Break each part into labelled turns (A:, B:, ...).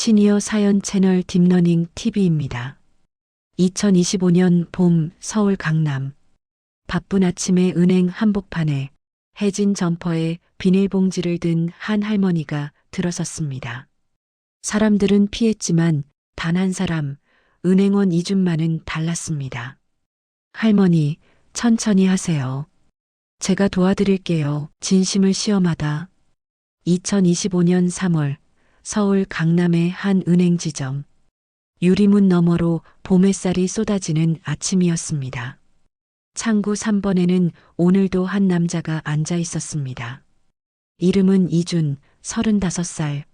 A: 시니어 사연 채널 딥러닝 TV입니다. 2025년 봄 서울 강남. 바쁜 아침에 은행 한복판에 해진 점퍼에 비닐봉지를 든 한 할머니가 들어섰습니다. 사람들은 피했지만 단 한 사람, 은행원 이준만은 달랐습니다. 할머니, 천천히 하세요. 제가 도와드릴게요. 진심을 시험하다. 2025년 3월 서울 강남의 한 은행 지점. 유리문 너머로 봄 햇살이 쏟아지는 아침이었습니다. 창구 3번에는 오늘도 한 남자가 앉아 있었습니다. 이름은 이준, 35살.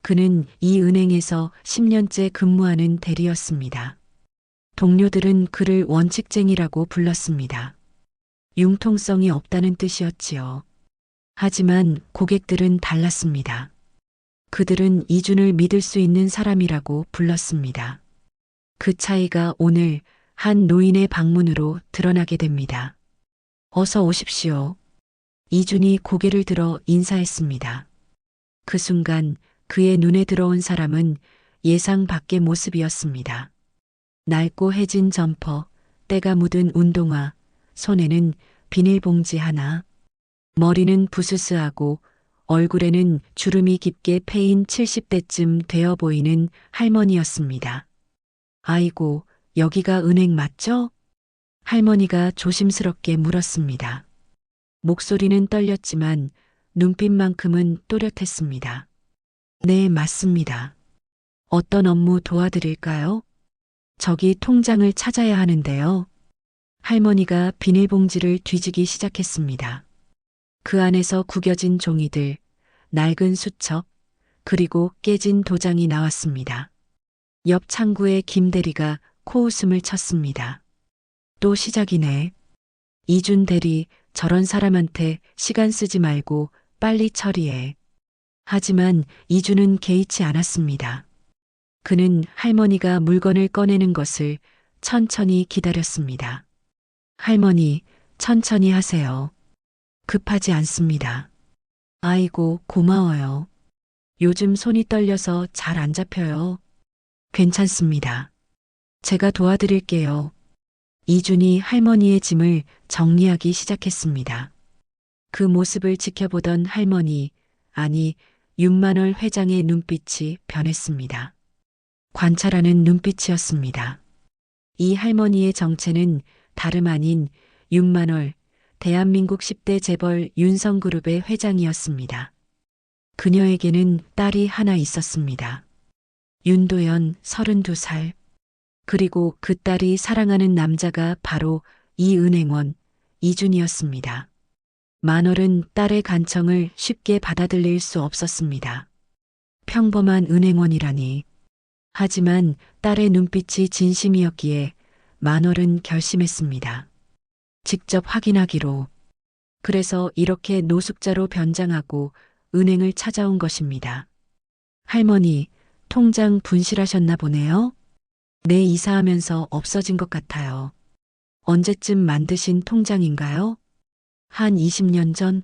A: 그는 이 은행에서 10년째 근무하는 대리였습니다. 동료들은 그를 원칙쟁이라고 불렀습니다. 융통성이 없다는 뜻이었지요. 하지만 고객들은 달랐습니다. 그들은 이준을 믿을 수 있는 사람이라고 불렀습니다. 그 차이가 오늘 한 노인의 방문으로 드러나게 됩니다. 어서 오십시오. 이준이 고개를 들어 인사했습니다. 그 순간 그의 눈에 들어온 사람은 예상 밖의 모습이었습니다. 낡고 해진 점퍼, 때가 묻은 운동화, 손에는 비닐봉지 하나, 머리는 부스스하고 얼굴에는 주름이 깊게 패인 70대쯤 되어 보이는 할머니였습니다. 아이고, 여기가 은행 맞죠? 할머니가 조심스럽게 물었습니다. 목소리는 떨렸지만 눈빛만큼은 또렷했습니다. 네, 맞습니다. 어떤 업무 도와드릴까요? 저기 통장을 찾아야 하는데요. 할머니가 비닐봉지를 뒤지기 시작했습니다. 그 안에서 구겨진 종이들, 낡은 수첩, 그리고 깨진 도장이 나왔습니다. 옆 창구에 김 대리가 코웃음을 쳤습니다. 또 시작이네. 이준 대리, 저런 사람한테 시간 쓰지 말고 빨리 처리해. 하지만 이준은 개의치 않았습니다. 그는 할머니가 물건을 꺼내는 것을 천천히 기다렸습니다. 할머니, 천천히 하세요. 급하지 않습니다. 아이고, 고마워요. 요즘 손이 떨려서 잘 안 잡혀요. 괜찮습니다. 제가 도와드릴게요. 이준이 할머니의 짐을 정리하기 시작했습니다. 그 모습을 지켜보던 할머니, 아니, 윤만월 회장의 눈빛이 변했습니다. 관찰하는 눈빛이었습니다. 이 할머니의 정체는 다름 아닌 윤만월, 대한민국 10대 재벌 윤성그룹의 회장이었습니다. 그녀에게는 딸이 하나 있었습니다. 윤도연 32살. 그리고 그 딸이 사랑하는 남자가 바로 이 은행원 이준이었습니다. 만월은 딸의 간청을 쉽게 받아들일 수 없었습니다. 평범한 은행원이라니. 하지만 딸의 눈빛이 진심이었기에 만월은 결심했습니다. 직접 확인하기로. 그래서 이렇게 노숙자로 변장하고 은행을 찾아온 것입니다. 할머니, 통장 분실하셨나 보네요. 네, 이사하면서 없어진 것 같아요. 언제쯤 만드신 통장인가요? 한 20년 전?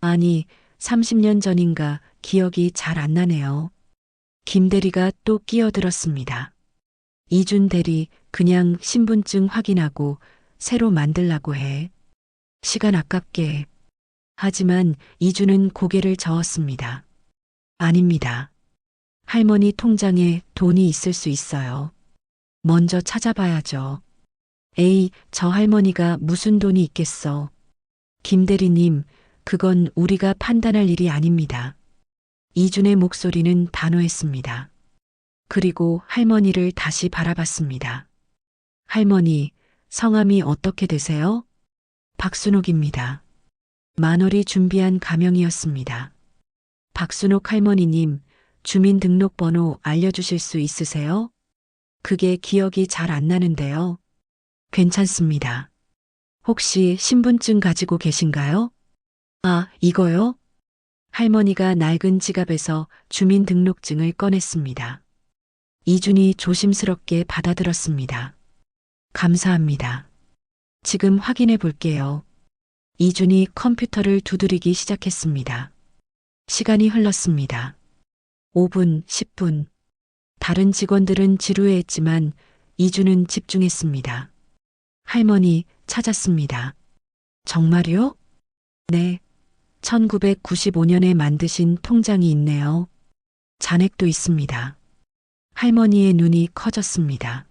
A: 아니, 30년 전인가 기억이 잘 안 나네요. 김 대리가 또 끼어들었습니다. 이준 대리, 그냥 신분증 확인하고 새로 만들라고 해. 시간 아깝게. 하지만 이준은 고개를 저었습니다. 아닙니다. 할머니 통장에 돈이 있을 수 있어요. 먼저 찾아봐야죠. 에이, 저 할머니가 무슨 돈이 있겠어. 김 대리님, 그건 우리가 판단할 일이 아닙니다. 이준의 목소리는 단호했습니다. 그리고 할머니를 다시 바라봤습니다. 할머니, 성함이 어떻게 되세요? 박순옥입니다. 만월이 준비한 가명이었습니다. 박순옥 할머니님, 주민등록번호 알려주실 수 있으세요? 그게 기억이 잘 안 나는데요. 괜찮습니다. 혹시 신분증 가지고 계신가요? 아, 이거요? 할머니가 낡은 지갑에서 주민등록증을 꺼냈습니다. 이준이 조심스럽게 받아들었습니다. 감사합니다. 지금 확인해 볼게요. 이준이 컴퓨터를 두드리기 시작했습니다. 시간이 흘렀습니다. 5분, 10분. 다른 직원들은 지루해했지만 이주는 집중했습니다. 할머니 찾았습니다. 정말요? 네. 1995년에 만드신 통장이 있네요. 잔액도 있습니다. 할머니의 눈이 커졌습니다.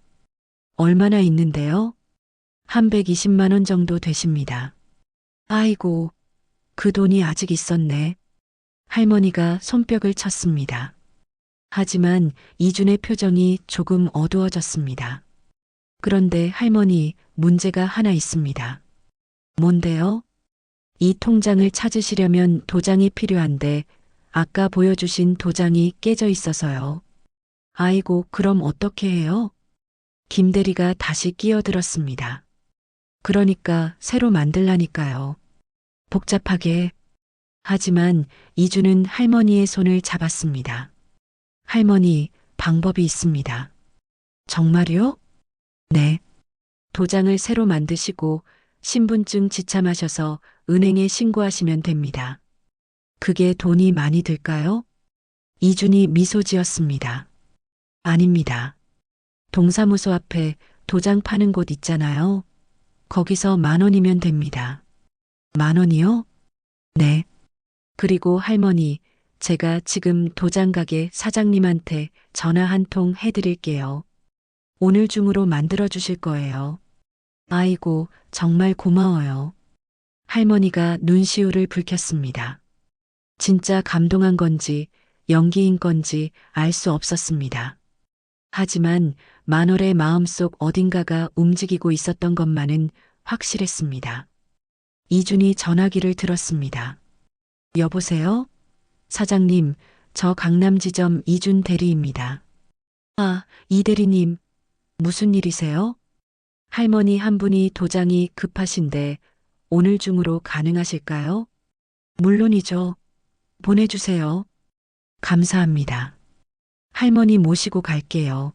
A: 얼마나 있는데요? 한 120만 원 정도 되십니다. 아이고, 그 돈이 아직 있었네. 할머니가 손뼉을 쳤습니다. 하지만 이준의 표정이 조금 어두워졌습니다. 그런데 할머니, 문제가 하나 있습니다. 뭔데요? 이 통장을 찾으시려면 도장이 필요한데 아까 보여주신 도장이 깨져 있어서요. 아이고, 그럼 어떻게 해요? 김 대리가 다시 끼어들었습니다. 그러니까 새로 만들라니까요. 복잡하게. 하지만 이주는 할머니의 손을 잡았습니다. 할머니, 방법이 있습니다. 정말요? 네. 도장을 새로 만드시고 신분증 지참하셔서 은행에 신고하시면 됩니다. 그게 돈이 많이 들까요? 이준이 미소 지었습니다. 아닙니다. 동사무소 앞에 도장 파는 곳 있잖아요. 거기서 10,000원이면 됩니다. 10,000원이요? 네. 그리고 할머니, 제가 지금 도장가게 사장님한테 전화 한 통 해드릴게요. 오늘 중으로 만들어 주실 거예요. 아이고, 정말 고마워요. 할머니가 눈시울을 붉혔습니다. 진짜 감동한 건지 연기인 건지 알 수 없었습니다. 하지만 만월의 마음속 어딘가가 움직이고 있었던 것만은 확실했습니다. 이준이 전화기를 들었습니다. 여보세요? 사장님, 저 강남지점 이준 대리입니다. 아, 이 대리님, 무슨 일이세요? 할머니 한 분이 도장이 급하신데 오늘 중으로 가능하실까요? 물론이죠. 보내주세요. 감사합니다. 할머니 모시고 갈게요.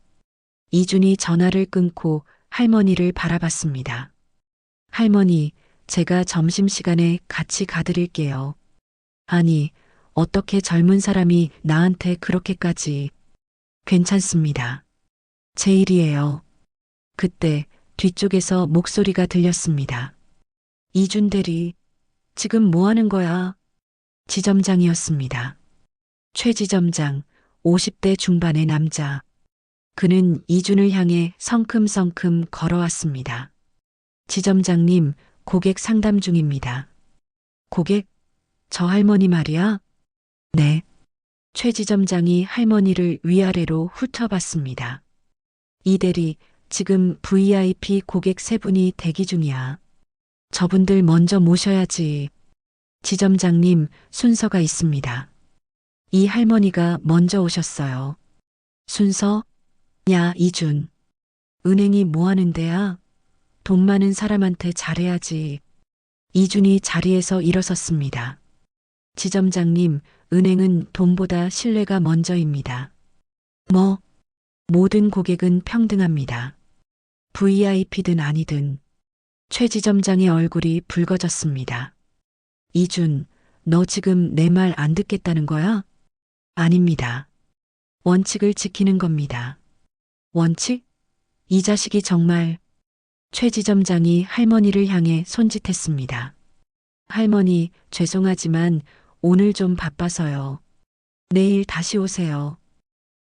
A: 이준이 전화를 끊고 할머니를 바라봤습니다. 할머니, 제가 점심시간에 같이 가드릴게요. 아니, 어떻게 젊은 사람이 나한테 그렇게까지. 괜찮습니다. 제 일이에요. 그때 뒤쪽에서 목소리가 들렸습니다. 이준 대리, 지금 뭐 하는 거야? 지점장이었습니다. 최 지점장, 50대 중반의 남자. 그는 이준을 향해 성큼성큼 걸어왔습니다. 지점장님, 고객 상담 중입니다. 고객? 저 할머니 말이야? 네. 최 지점장이 할머니를 위아래로 훑어봤습니다. 이 대리, 지금 VIP 고객 3분이 대기 중이야. 저분들 먼저 모셔야지. 지점장님, 순서가 있습니다. 이 할머니가 먼저 오셨어요. 순서? 야, 이준. 은행이 뭐 하는 데야? 돈 많은 사람한테 잘해야지. 이준이 자리에서 일어섰습니다. 지점장님, 은행은 돈보다 신뢰가 먼저입니다. 뭐? 모든 고객은 평등합니다. VIP든 아니든. 최 지점장의 얼굴이 붉어졌습니다. 이준, 너 지금 내 말 안 듣겠다는 거야? 아닙니다. 원칙을 지키는 겁니다. 원칙? 이 자식이 정말. 최 지점장이 할머니를 향해 손짓했습니다. 할머니, 죄송하지만 오늘 좀 바빠서요. 내일 다시 오세요.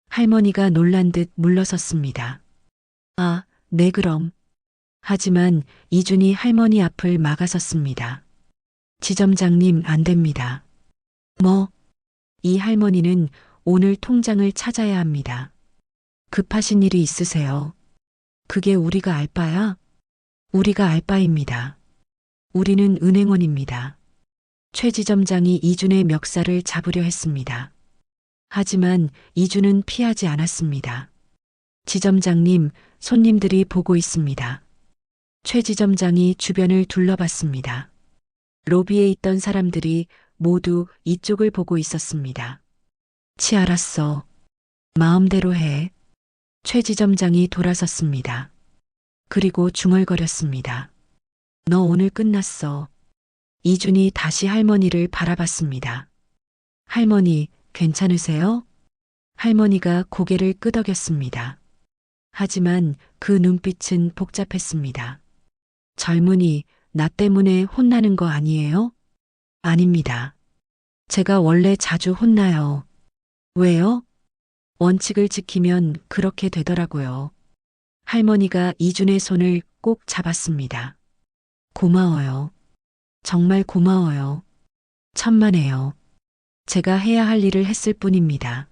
A: 할머니가 놀란 듯 물러섰습니다. 아, 네 그럼. 하지만 이준이 할머니 앞을 막아섰습니다. 지점장님 안 됩니다. 뭐? 이 할머니는 오늘 통장을 찾아야 합니다. 급하신 일이 있으세요. 그게 우리가 알 바야? 우리가 알 바입니다. 우리는 은행원입니다. 최 지점장이 이준의 멱살을 잡으려 했습니다. 하지만 이준은 피하지 않았습니다. 지점장님, 손님들이 보고 있습니다. 최 지점장이 주변을 둘러봤습니다. 로비에 있던 사람들이 모두 이쪽을 보고 있었습니다. 치 알았어. 마음대로 해. 최 지점장이 돌아섰습니다. 그리고 중얼거렸습니다. 너 오늘 끝났어. 이준이 다시 할머니를 바라봤습니다. 할머니, 괜찮으세요? 할머니가 고개를 끄덕였습니다. 하지만 그 눈빛은 복잡했습니다. 젊은이, 나 때문에 혼나는 거 아니에요? 아닙니다. 제가 원래 자주 혼나요. 왜요? 원칙을 지키면 그렇게 되더라고요. 할머니가 이준의 손을 꼭 잡았습니다. 고마워요. 정말 고마워요. 천만에요. 제가 해야 할 일을 했을 뿐입니다.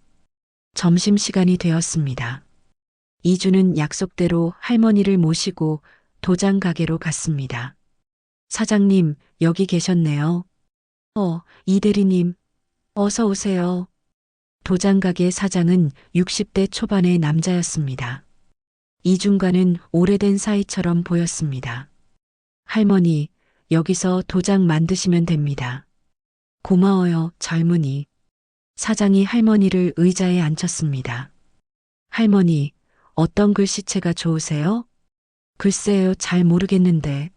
A: 점심시간이 되었습니다. 이준은 약속대로 할머니를 모시고 도장 가게로 갔습니다. 사장님, 여기 계셨네요. 이 대리님, 어서 오세요. 도장 가게 사장은 60대 초반의 남자였습니다. 이준과는 오래된 사이처럼 보였습니다. 할머니, 여기서 도장 만드시면 됩니다. 고마워요, 젊은이. 사장이 할머니를 의자에 앉혔습니다. 할머니, 어떤 글씨체가 좋으세요? 글쎄요, 잘 모르겠는데.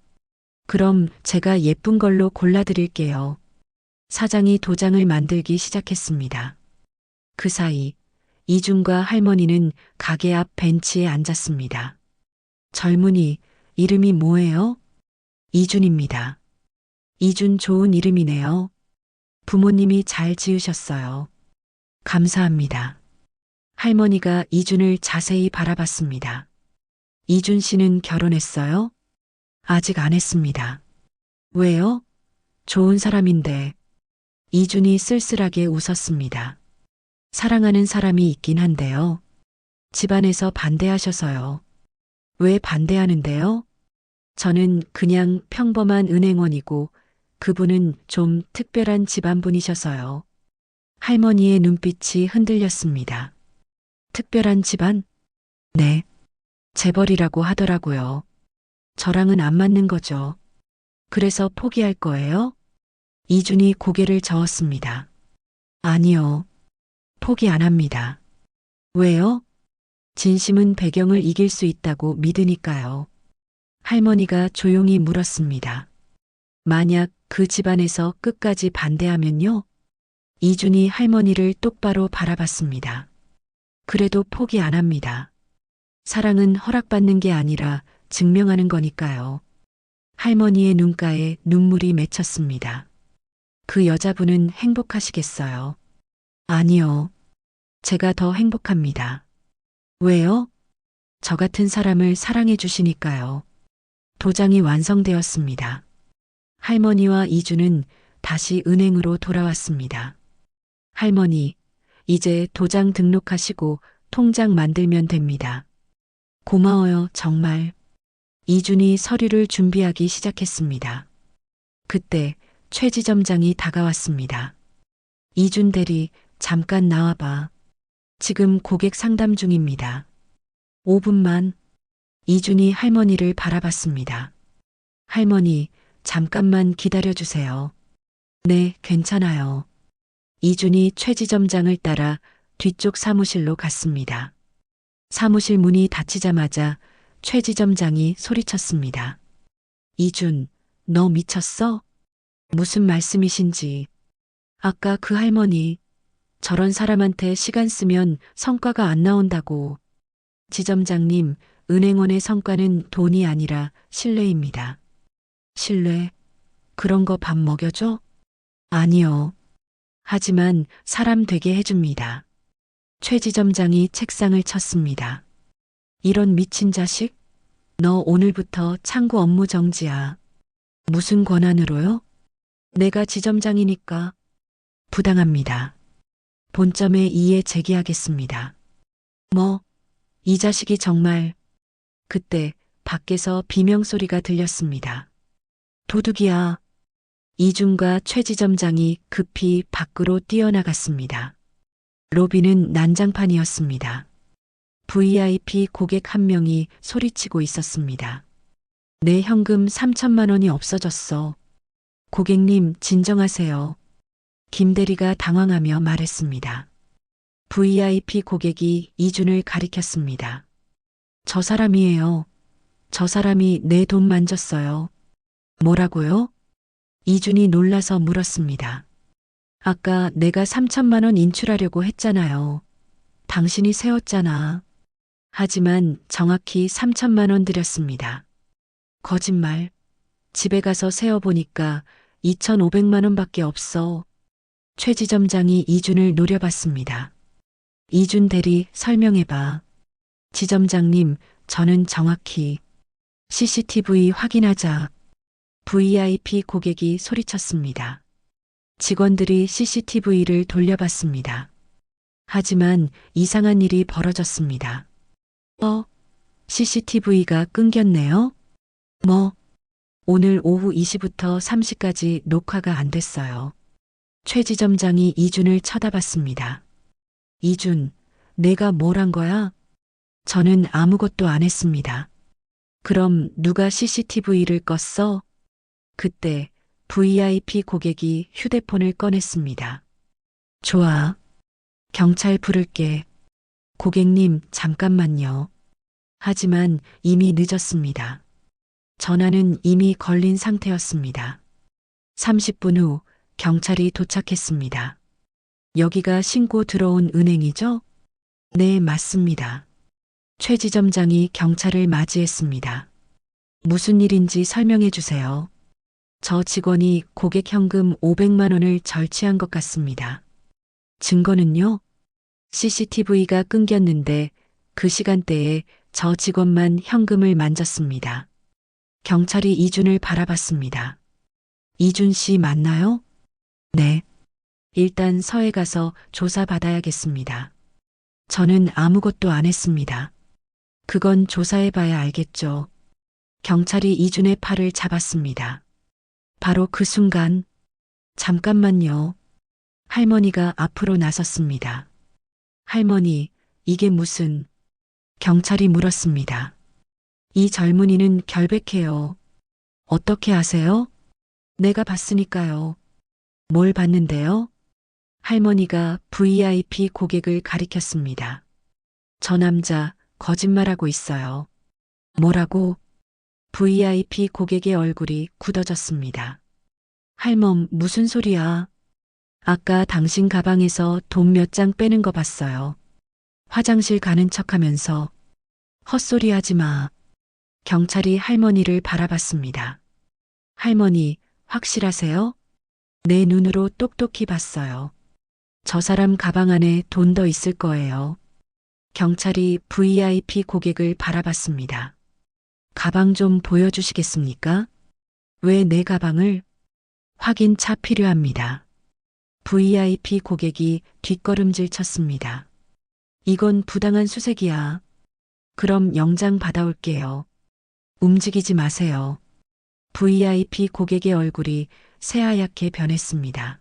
A: 그럼 제가 예쁜 걸로 골라드릴게요. 사장이 도장을 만들기 시작했습니다. 그 사이 이준과 할머니는 가게 앞 벤치에 앉았습니다. 젊은이, 이름이 뭐예요? 이준입니다. 이준 좋은 이름이네요. 부모님이 잘 지으셨어요. 감사합니다. 할머니가 이준을 자세히 바라봤습니다. 이준 씨는 결혼했어요? 아직 안 했습니다. 왜요? 좋은 사람인데. 이준이 쓸쓸하게 웃었습니다. 사랑하는 사람이 있긴 한데요. 집안에서 반대하셔서요. 왜 반대하는데요? 저는 그냥 평범한 은행원이고 그분은 좀 특별한 집안분이셔서요. 할머니의 눈빛이 흔들렸습니다. 특별한 집안? 네. 재벌이라고 하더라고요. 저랑은 안 맞는 거죠. 그래서 포기할 거예요? 이준이 고개를 저었습니다. 아니요. 포기 안 합니다. 왜요? 진심은 배경을 이길 수 있다고 믿으니까요. 할머니가 조용히 물었습니다. 만약 그 집안에서 끝까지 반대하면요? 이준이 할머니를 똑바로 바라봤습니다. 그래도 포기 안 합니다. 사랑은 허락받는 게 아니라 증명하는 거니까요. 할머니의 눈가에 눈물이 맺혔습니다. 그 여자분은 행복하시겠어요? 아니요. 제가 더 행복합니다. 왜요? 저 같은 사람을 사랑해 주시니까요. 도장이 완성되었습니다. 할머니와 이준은 다시 은행으로 돌아왔습니다. 할머니, 이제 도장 등록하시고 통장 만들면 됩니다. 고마워요, 정말. 이준이 서류를 준비하기 시작했습니다. 그때 최 지점장이 다가왔습니다. 이준 대리, 잠깐 나와봐. 지금 고객 상담 중입니다. 5분만. 이준이 할머니를 바라봤습니다. 할머니, 잠깐만 기다려주세요. 네, 괜찮아요. 이준이 최 지점장을 따라 뒤쪽 사무실로 갔습니다. 사무실 문이 닫히자마자 최 지점장이 소리쳤습니다. 이준, 너 미쳤어? 무슨 말씀이신지. 아까 그 할머니, 저런 사람한테 시간 쓰면 성과가 안 나온다고. 지점장님, 은행원의 성과는 돈이 아니라 신뢰입니다. 신뢰? 그런 거 밥 먹여줘? 아니요. 하지만 사람 되게 해줍니다. 최 지점장이 책상을 쳤습니다. 이런 미친 자식? 너 오늘부터 창구 업무 정지야. 무슨 권한으로요? 내가 지점장이니까. 부당합니다. 본점에 이의 제기하겠습니다. 뭐, 이 자식이 정말. 그때 밖에서 비명소리가 들렸습니다. 도둑이야. 이준과 최 지점장이 급히 밖으로 뛰어나갔습니다. 로비는 난장판이었습니다. VIP 고객 한 명이 소리치고 있었습니다. 내 현금 3천만 원이 없어졌어. 고객님, 진정하세요. 김 대리가 당황하며 말했습니다. VIP 고객이 이준을 가리켰습니다. 저 사람이에요. 저 사람이 내 돈 만졌어요. 뭐라고요? 이준이 놀라서 물었습니다. 아까 내가 3천만 원 인출하려고 했잖아요. 당신이 세웠잖아. 하지만 정확히 3천만 원 드렸습니다. 거짓말. 집에 가서 세어보니까 2,500만 원밖에 없어. 최 지점장이 이준을 노려봤습니다. 이준 대리 설명해봐. 지점장님, 저는 정확히 CCTV 확인하자. VIP 고객이 소리쳤습니다. 직원들이 CCTV를 돌려봤습니다. 하지만 이상한 일이 벌어졌습니다. CCTV가 끊겼네요? 오늘 오후 2시부터 3시까지 녹화가 안 됐어요. 최 지점장이 이준을 쳐다봤습니다. 이준, 내가 뭘 한 거야? 저는 아무것도 안 했습니다. 그럼 누가 CCTV를 껐어? 그때 VIP 고객이 휴대폰을 꺼냈습니다. 좋아. 경찰 부를게. 고객님, 잠깐만요. 하지만 이미 늦었습니다. 전화는 이미 걸린 상태였습니다. 30분 후 경찰이 도착했습니다. 여기가 신고 들어온 은행이죠? 네, 맞습니다. 최 지점장이 경찰을 맞이했습니다. 무슨 일인지 설명해 주세요. 저 직원이 고객 현금 500만 원을 절취한 것 같습니다. 증거는요? CCTV가 끊겼는데 그 시간대에 저 직원만 현금을 만졌습니다. 경찰이 이준을 바라봤습니다. 이준 씨 맞나요? 네. 일단 서에 가서 조사받아야겠습니다. 저는 아무것도 안 했습니다. 그건 조사해봐야 알겠죠. 경찰이 이준의 팔을 잡았습니다. 바로 그 순간, 잠깐만요. 할머니가 앞으로 나섰습니다. 할머니, 이게 무슨... 경찰이 물었습니다. 이 젊은이는 결백해요. 어떻게 아세요? 내가 봤으니까요. 뭘 봤는데요? 할머니가 VIP 고객을 가리켰습니다. 저 남자 거짓말하고 있어요. 뭐라고? VIP 고객의 얼굴이 굳어졌습니다. 할멈, 무슨 소리야? 아까 당신 가방에서 돈 몇 장 빼는 거 봤어요. 화장실 가는 척하면서. 헛소리 하지 마. 경찰이 할머니를 바라봤습니다. 할머니, 확실하세요? 내 눈으로 똑똑히 봤어요. 저 사람 가방 안에 돈 더 있을 거예요. 경찰이 VIP 고객을 바라봤습니다. 가방 좀 보여주시겠습니까? 왜 내 가방을? 확인차 필요합니다. VIP 고객이 뒷걸음질 쳤습니다. 이건 부당한 수색이야. 그럼 영장 받아올게요. 움직이지 마세요. VIP 고객의 얼굴이 새하얗게 변했습니다.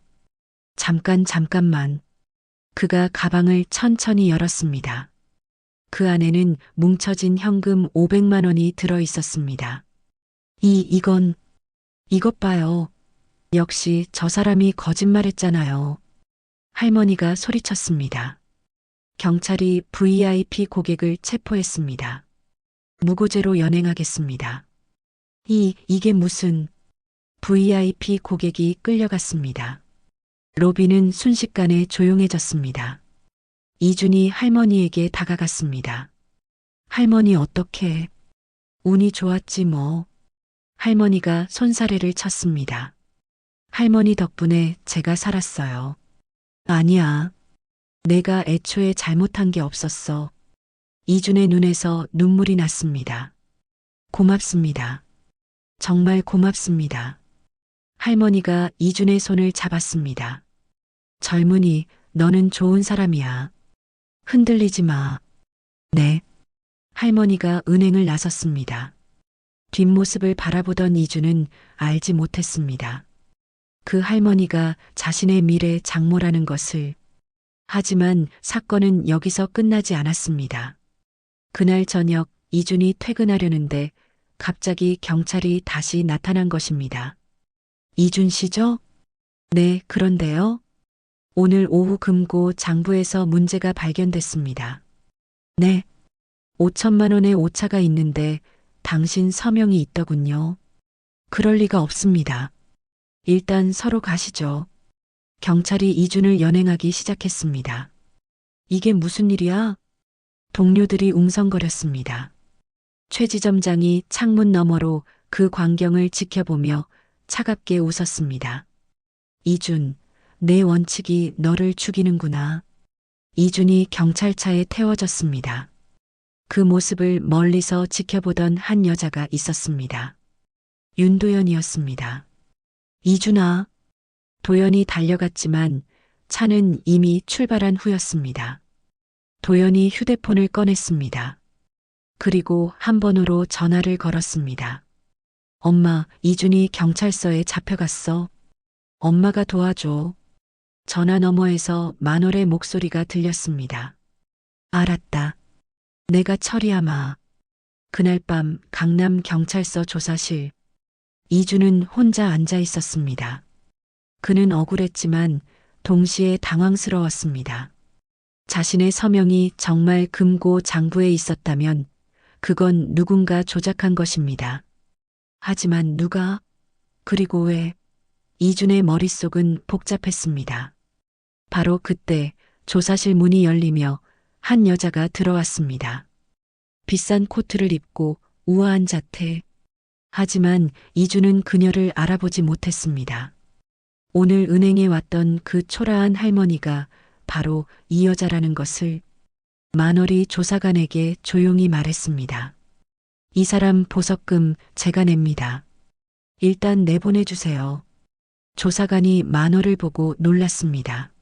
A: 잠깐만. 그가 가방을 천천히 열었습니다. 그 안에는 뭉쳐진 현금 500만 원이 들어 있었습니다. 이것 봐요. 역시 저 사람이 거짓말했잖아요. 할머니가 소리쳤습니다. 경찰이 VIP 고객을 체포했습니다. 무고죄로 연행하겠습니다. 이게 무슨... VIP 고객이 끌려갔습니다. 로비는 순식간에 조용해졌습니다. 이준이 할머니에게 다가갔습니다. 할머니 어떡해. 운이 좋았지 뭐. 할머니가 손사래를 쳤습니다. 할머니 덕분에 제가 살았어요. 아니야. 내가 애초에 잘못한 게 없었어. 이준의 눈에서 눈물이 났습니다. 고맙습니다. 정말 고맙습니다. 할머니가 이준의 손을 잡았습니다. 젊은이, 너는 좋은 사람이야. 흔들리지 마. 네. 할머니가 은행을 나섰습니다. 뒷모습을 바라보던 이준은 알지 못했습니다. 그 할머니가 자신의 미래 장모라는 것을. 하지만 사건은 여기서 끝나지 않았습니다. 그날 저녁 이준이 퇴근하려는데 갑자기 경찰이 다시 나타난 것입니다. 이준 씨죠? 네, 그런데요. 오늘 오후 금고 장부에서 문제가 발견됐습니다. 네. 5천만 원의 오차가 있는데 당신 서명이 있더군요. 그럴 리가 없습니다. 일단 서로 가시죠. 경찰이 이준을 연행하기 시작했습니다. 이게 무슨 일이야? 동료들이 웅성거렸습니다. 최 지점장이 창문 너머로 그 광경을 지켜보며 차갑게 웃었습니다. 이준, 내 원칙이 너를 죽이는구나. 이준이 경찰차에 태워졌습니다. 그 모습을 멀리서 지켜보던 한 여자가 있었습니다. 윤도연이었습니다. 이준아. 도연이 달려갔지만 차는 이미 출발한 후였습니다. 도연이 휴대폰을 꺼냈습니다. 그리고 한 번으로 전화를 걸었습니다. 엄마, 이준이 경찰서에 잡혀갔어. 엄마가 도와줘. 전화 너머에서 만월의 목소리가 들렸습니다. 알았다. 내가 처리하마. 그날 밤 강남 경찰서 조사실. 이준은 혼자 앉아 있었습니다. 그는 억울했지만 동시에 당황스러웠습니다. 자신의 서명이 정말 금고 장부에 있었다면 그건 누군가 조작한 것입니다. 하지만 누가? 그리고 왜? 이준의 머릿속은 복잡했습니다. 바로 그때 조사실 문이 열리며 한 여자가 들어왔습니다. 비싼 코트를 입고 우아한 자태. 하지만 이준은 그녀를 알아보지 못했습니다. 오늘 은행에 왔던 그 초라한 할머니가 바로 이 여자라는 것을 만월이 조사관에게 조용히 말했습니다. 이 사람 보석금 제가 냅니다. 일단 내보내주세요. 조사관이 만월을 보고 놀랐습니다.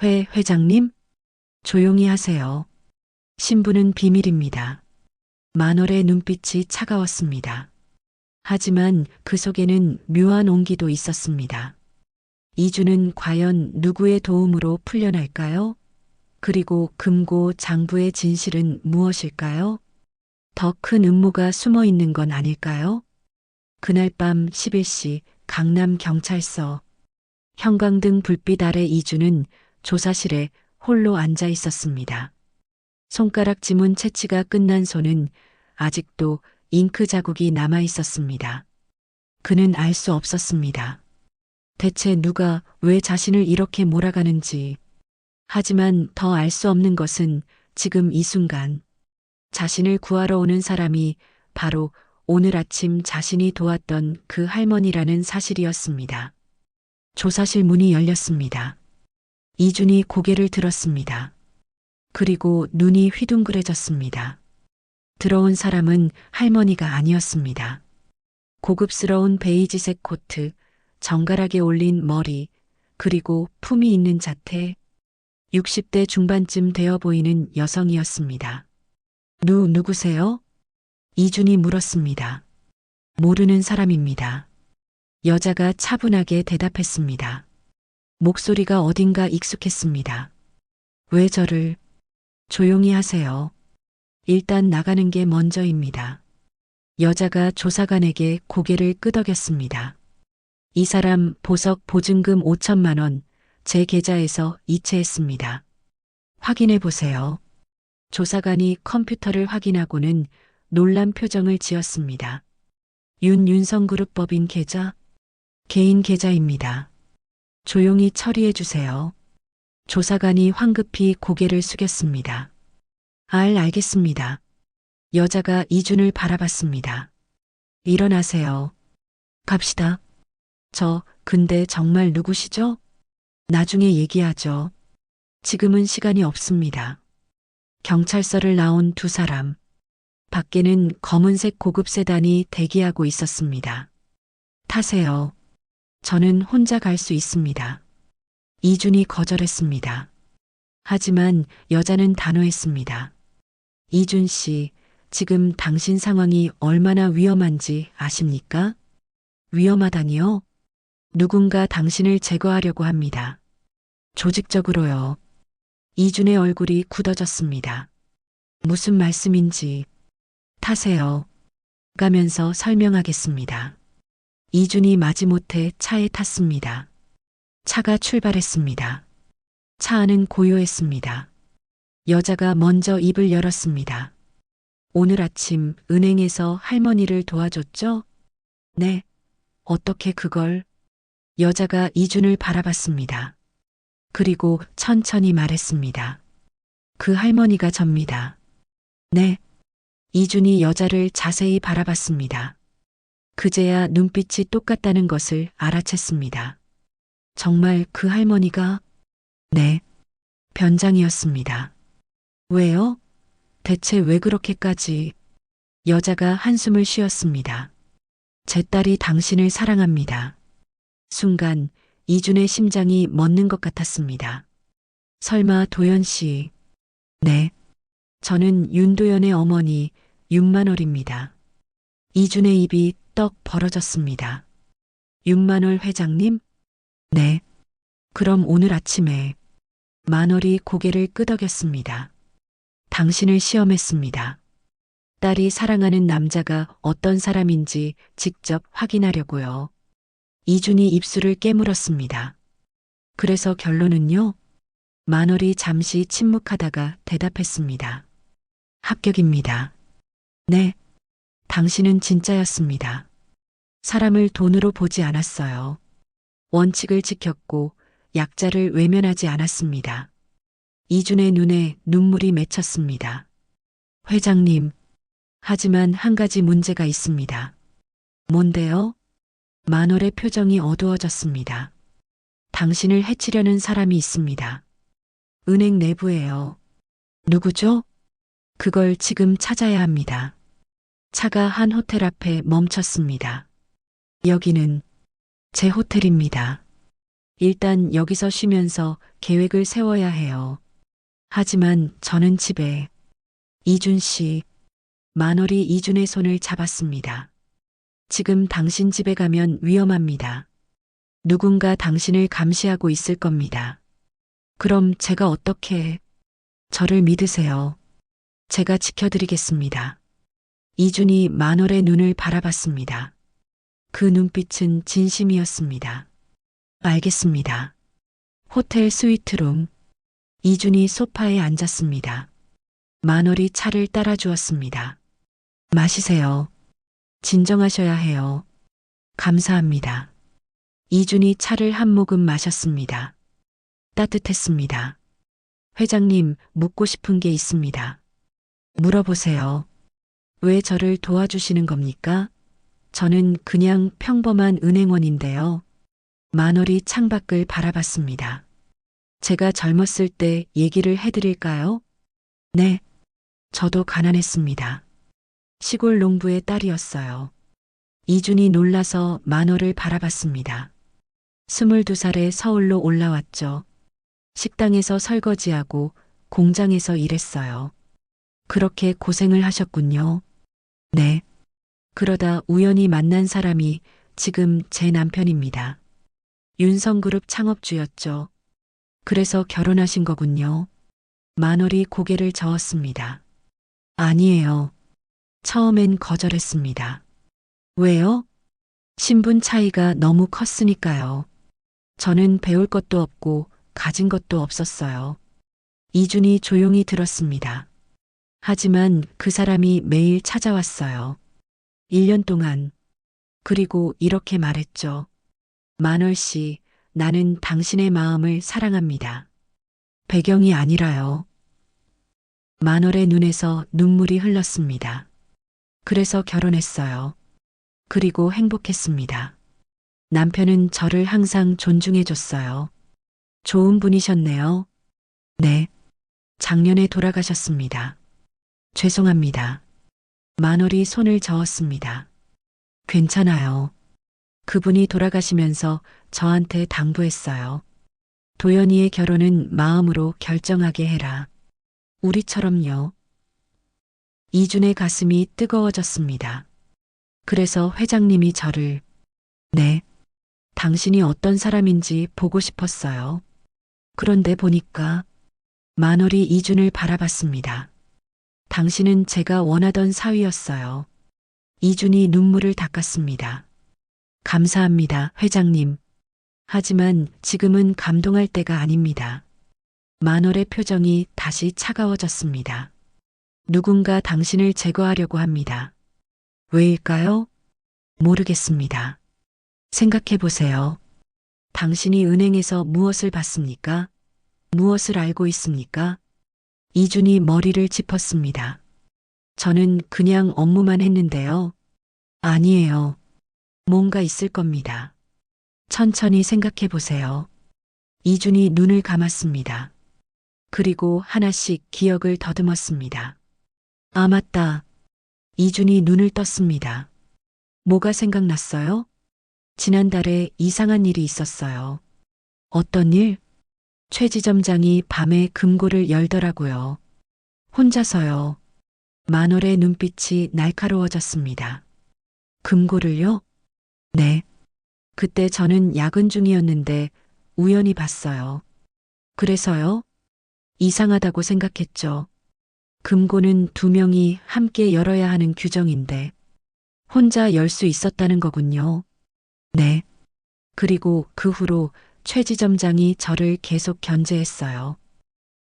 A: 회장님? 조용히 하세요. 신분은 비밀입니다. 만월의 눈빛이 차가웠습니다. 하지만 그 속에는 묘한 온기도 있었습니다. 이준은 과연 누구의 도움으로 풀려날까요? 그리고 금고 장부의 진실은 무엇일까요? 더 큰 음모가 숨어 있는 건 아닐까요? 그날 밤 11시 강남 경찰서. 형광등 불빛 아래 이준은 조사실에 홀로 앉아 있었습니다. 손가락 지문 채취가 끝난 손은 아직도 잉크 자국이 남아 있었습니다. 그는 알 수 없었습니다. 대체 누가 왜 자신을 이렇게 몰아가는지. 하지만 더 알 수 없는 것은 지금 이 순간 자신을 구하러 오는 사람이 바로 오늘 아침 자신이 도왔던 그 할머니라는 사실이었습니다. 조사실 문이 열렸습니다. 이준이 고개를 들었습니다. 그리고 눈이 휘둥그레졌습니다. 들어온 사람은 할머니가 아니었습니다. 고급스러운 베이지색 코트, 정갈하게 올린 머리, 그리고 품이 있는 자태, 60대 중반쯤 되어 보이는 여성이었습니다. 누구세요? 이준이 물었습니다. 모르는 사람입니다. 여자가 차분하게 대답했습니다. 목소리가 어딘가 익숙했습니다. 왜 저를? 조용히 하세요. 일단 나가는 게 먼저입니다. 여자가 조사관에게 고개를 끄덕였습니다. 이 사람 보석 보증금 5천만 원 제 계좌에서 이체했습니다. 확인해 보세요. 조사관이 컴퓨터를 확인하고는 놀란 표정을 지었습니다. 윤성그룹법인 계좌? 개인 계좌입니다. 조용히 처리해 주세요. 조사관이 황급히 고개를 숙였습니다. 알겠습니다. 여자가 이준을 바라봤습니다. 일어나세요. 갑시다. 근데 정말 누구시죠? 나중에 얘기하죠. 지금은 시간이 없습니다. 경찰서를 나온 두 사람. 밖에는 검은색 고급 세단이 대기하고 있었습니다. 타세요. 저는 혼자 갈 수 있습니다. 이준이 거절했습니다. 하지만 여자는 단호했습니다. 이준 씨, 지금 당신 상황이 얼마나 위험한지 아십니까? 위험하다니요? 누군가 당신을 제거하려고 합니다. 조직적으로요. 이준의 얼굴이 굳어졌습니다. 무슨 말씀인지. 타세요. 가면서 설명하겠습니다. 이준이 마지못해 차에 탔습니다. 차가 출발했습니다. 차 안은 고요했습니다. 여자가 먼저 입을 열었습니다. 오늘 아침 은행에서 할머니를 도와줬죠? 네. 어떻게 그걸? 여자가 이준을 바라봤습니다. 그리고 천천히 말했습니다. 그 할머니가 접니다. 네. 이준이 여자를 자세히 바라봤습니다. 그제야 눈빛이 똑같다는 것을 알아챘습니다. 정말 그 할머니가? 네. 변장이었습니다. 왜요? 대체 왜 그렇게까지? 여자가 한숨을 쉬었습니다. 제 딸이 당신을 사랑합니다. 순간 이준의 심장이 멎는 것 같았습니다. 설마 도연 씨? 네. 저는 윤도연의 어머니 윤만월입니다. 이준의 입이 떡 벌어졌습니다. 윤만월 회장님? 네. 그럼 오늘 아침에 만월이 고개를 끄덕였습니다. 당신을 시험했습니다. 딸이 사랑하는 남자가 어떤 사람인지 직접 확인하려고요. 이준이 입술을 깨물었습니다. 그래서 결론은요? 만월이 잠시 침묵하다가 대답했습니다. 합격입니다. 네. 당신은 진짜였습니다. 사람을 돈으로 보지 않았어요. 원칙을 지켰고 약자를 외면하지 않았습니다. 이준의 눈에 눈물이 맺혔습니다. 회장님, 하지만 한 가지 문제가 있습니다. 뭔데요? 만월의 표정이 어두워졌습니다. 당신을 해치려는 사람이 있습니다. 은행 내부에요. 누구죠? 그걸 지금 찾아야 합니다. 차가 한 호텔 앞에 멈췄습니다. 여기는 제 호텔입니다. 일단 여기서 쉬면서 계획을 세워야 해요. 하지만 저는 집에. 이준 씨, 만월이 이준의 손을 잡았습니다. 지금 당신 집에 가면 위험합니다. 누군가 당신을 감시하고 있을 겁니다. 그럼 제가 어떻게? 저를 믿으세요. 제가 지켜드리겠습니다. 이준이 만월의 눈을 바라봤습니다. 그 눈빛은 진심이었습니다. 알겠습니다. 호텔 스위트룸. 이준이 소파에 앉았습니다. 만월이 차를 따라주었습니다. 마시세요. 진정하셔야 해요. 감사합니다. 이준이 차를 한 모금 마셨습니다. 따뜻했습니다. 회장님, 묻고 싶은 게 있습니다. 물어보세요. 왜 저를 도와주시는 겁니까? 저는 그냥 평범한 은행원인데요. 만월이 창밖을 바라봤습니다. 제가 젊었을 때 얘기를 해드릴까요? 네. 저도 가난했습니다. 시골 농부의 딸이었어요. 이준이 놀라서 만월을 바라봤습니다. 22살에 서울로 올라왔죠. 식당에서 설거지하고 공장에서 일했어요. 그렇게 고생을 하셨군요. 네. 그러다 우연히 만난 사람이 지금 제 남편입니다. 윤성그룹 창업주였죠. 그래서 결혼하신 거군요. 만월이 고개를 저었습니다. 아니에요. 처음엔 거절했습니다. 왜요? 신분 차이가 너무 컸으니까요. 저는 배울 것도 없고 가진 것도 없었어요. 이준이 조용히 들었습니다. 하지만 그 사람이 매일 찾아왔어요. 1년 동안. 그리고 이렇게 말했죠. 만월 씨, 나는 당신의 마음을 사랑합니다. 배경이 아니라요. 만월의 눈에서 눈물이 흘렀습니다. 그래서 결혼했어요. 그리고 행복했습니다. 남편은 저를 항상 존중해줬어요. 좋은 분이셨네요. 네. 작년에 돌아가셨습니다. 죄송합니다. 만월이 손을 저었습니다. 괜찮아요. 그분이 돌아가시면서 저한테 당부했어요. 도연이의 결혼은 마음으로 결정하게 해라. 우리처럼요. 이준의 가슴이 뜨거워졌습니다. 그래서 회장님이 저를, 네, 당신이 어떤 사람인지 보고 싶었어요. 그런데 보니까 만월이 이준을 바라봤습니다. 당신은 제가 원하던 사위였어요. 이준이 눈물을 닦았습니다. 감사합니다, 회장님. 하지만 지금은 감동할 때가 아닙니다. 만월의 표정이 다시 차가워졌습니다. 누군가 당신을 제거하려고 합니다. 왜일까요? 모르겠습니다. 생각해 보세요. 당신이 은행에서 무엇을 받습니까? 무엇을 알고 있습니까? 이준이 머리를 짚었습니다. 저는 그냥 업무만 했는데요. 아니에요. 뭔가 있을 겁니다. 천천히 생각해 보세요. 이준이 눈을 감았습니다. 그리고 하나씩 기억을 더듬었습니다. 아, 맞다. 이준이 눈을 떴습니다. 뭐가 생각났어요? 지난달에 이상한 일이 있었어요. 어떤 일? 최 지점장이 밤에 금고를 열더라고요. 혼자서요. 만월의 눈빛이 날카로워졌습니다. 금고를요? 네. 그때 저는 야근 중이었는데 우연히 봤어요. 그래서요? 이상하다고 생각했죠. 금고는 두 명이 함께 열어야 하는 규정인데 혼자 열 수 있었다는 거군요. 네. 그리고 그 후로 최 지점장이 저를 계속 견제했어요.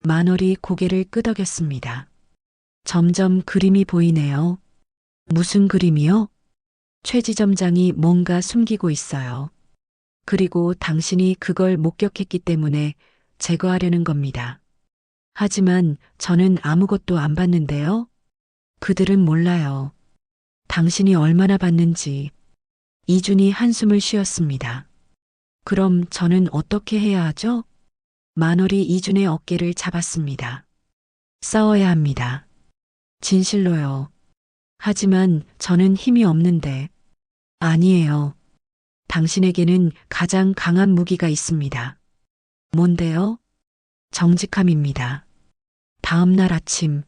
A: 만월이 고개를 끄덕였습니다. 점점 그림이 보이네요. 무슨 그림이요? 최 지점장이 뭔가 숨기고 있어요. 그리고 당신이 그걸 목격했기 때문에 제거하려는 겁니다. 하지만 저는 아무것도 안 봤는데요. 그들은 몰라요. 당신이 얼마나 봤는지. 이준이 한숨을 쉬었습니다. 그럼 저는 어떻게 해야 하죠? 만월이 이준의 어깨를 잡았습니다. 싸워야 합니다. 진실로요. 하지만 저는 힘이 없는데. 아니에요. 당신에게는 가장 강한 무기가 있습니다. 뭔데요? 정직함입니다. 다음 날 아침,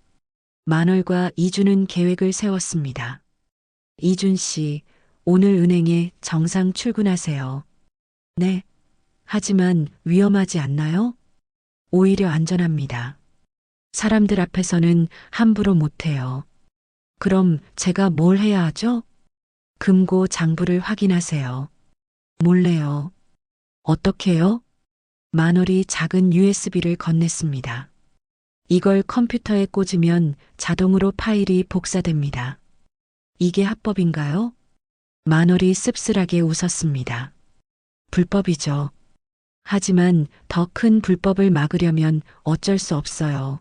A: 만월과 이준은 계획을 세웠습니다. 이준 씨, 오늘 은행에 정상 출근하세요. 네. 하지만 위험하지 않나요? 오히려 안전합니다. 사람들 앞에서는 함부로 못해요. 그럼 제가 뭘 해야 하죠? 금고 장부를 확인하세요. 몰래요. 어떻게요? 만월이 작은 USB를 건넸습니다. 이걸 컴퓨터에 꽂으면 자동으로 파일이 복사됩니다. 이게 합법인가요? 만월이 씁쓸하게 웃었습니다. 불법이죠. 하지만 더 큰 불법을 막으려면 어쩔 수 없어요.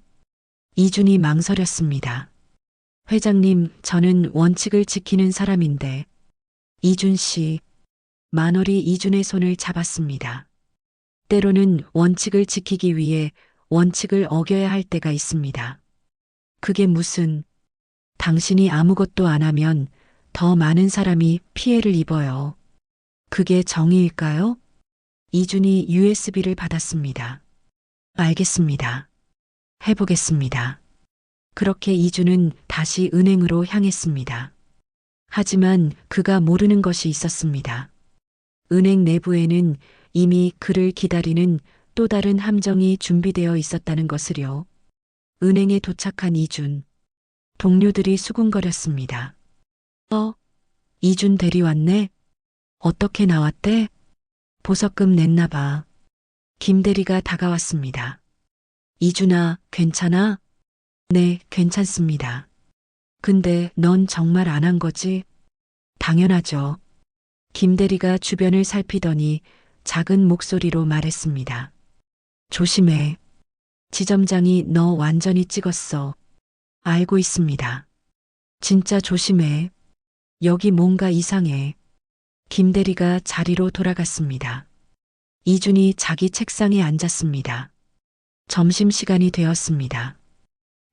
A: 이준이 망설였습니다. 회장님, 저는 원칙을 지키는 사람인데. 이준 씨, 만월이 이준의 손을 잡았습니다. 때로는 원칙을 지키기 위해 원칙을 어겨야 할 때가 있습니다. 그게 무슨, 당신이 아무것도 안 하면 더 많은 사람이 피해를 입어요. 그게 정의일까요? 이준이 USB를 받았습니다. 알겠습니다. 해보겠습니다. 그렇게 이준은 다시 은행으로 향했습니다. 하지만 그가 모르는 것이 있었습니다. 은행 내부에는 이미 그를 기다리는 또 다른 함정이 준비되어 있었다는 것을요. 은행에 도착한 이준. 동료들이 수군거렸습니다. 이준 대리 왔네? 어떻게 나왔대? 보석금 냈나 봐. 김 대리가 다가왔습니다. 이준아, 괜찮아? 네, 괜찮습니다. 근데 넌 정말 안 한 거지? 당연하죠. 김 대리가 주변을 살피더니 작은 목소리로 말했습니다. 조심해. 지점장이 너 완전히 찍었어. 알고 있습니다. 진짜 조심해. 여기 뭔가 이상해. 김 대리가 자리로 돌아갔습니다. 이준이 자기 책상에 앉았습니다. 점심시간이 되었습니다.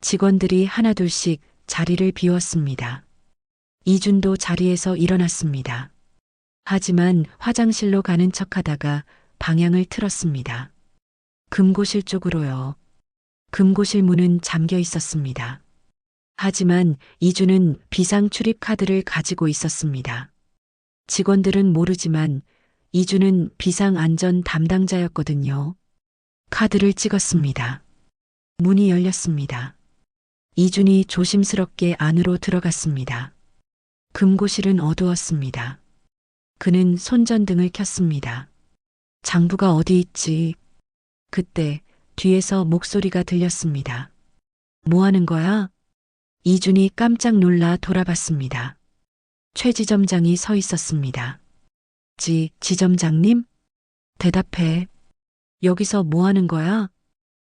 A: 직원들이 하나둘씩 자리를 비웠습니다. 이준도 자리에서 일어났습니다. 하지만 화장실로 가는 척하다가 방향을 틀었습니다. 금고실 쪽으로요. 금고실 문은 잠겨 있었습니다. 하지만 이준은 비상 출입 카드를 가지고 있었습니다. 직원들은 모르지만 이준은 비상 안전 담당자였거든요. 카드를 찍었습니다. 문이 열렸습니다. 이준이 조심스럽게 안으로 들어갔습니다. 금고실은 어두웠습니다. 그는 손전등을 켰습니다. 장부가 어디 있지? 그때 뒤에서 목소리가 들렸습니다. 뭐 하는 거야? 이준이 깜짝 놀라 돌아봤습니다. 최 지점장이 서 있었습니다. 지점장님? 대답해. 여기서 뭐 하는 거야?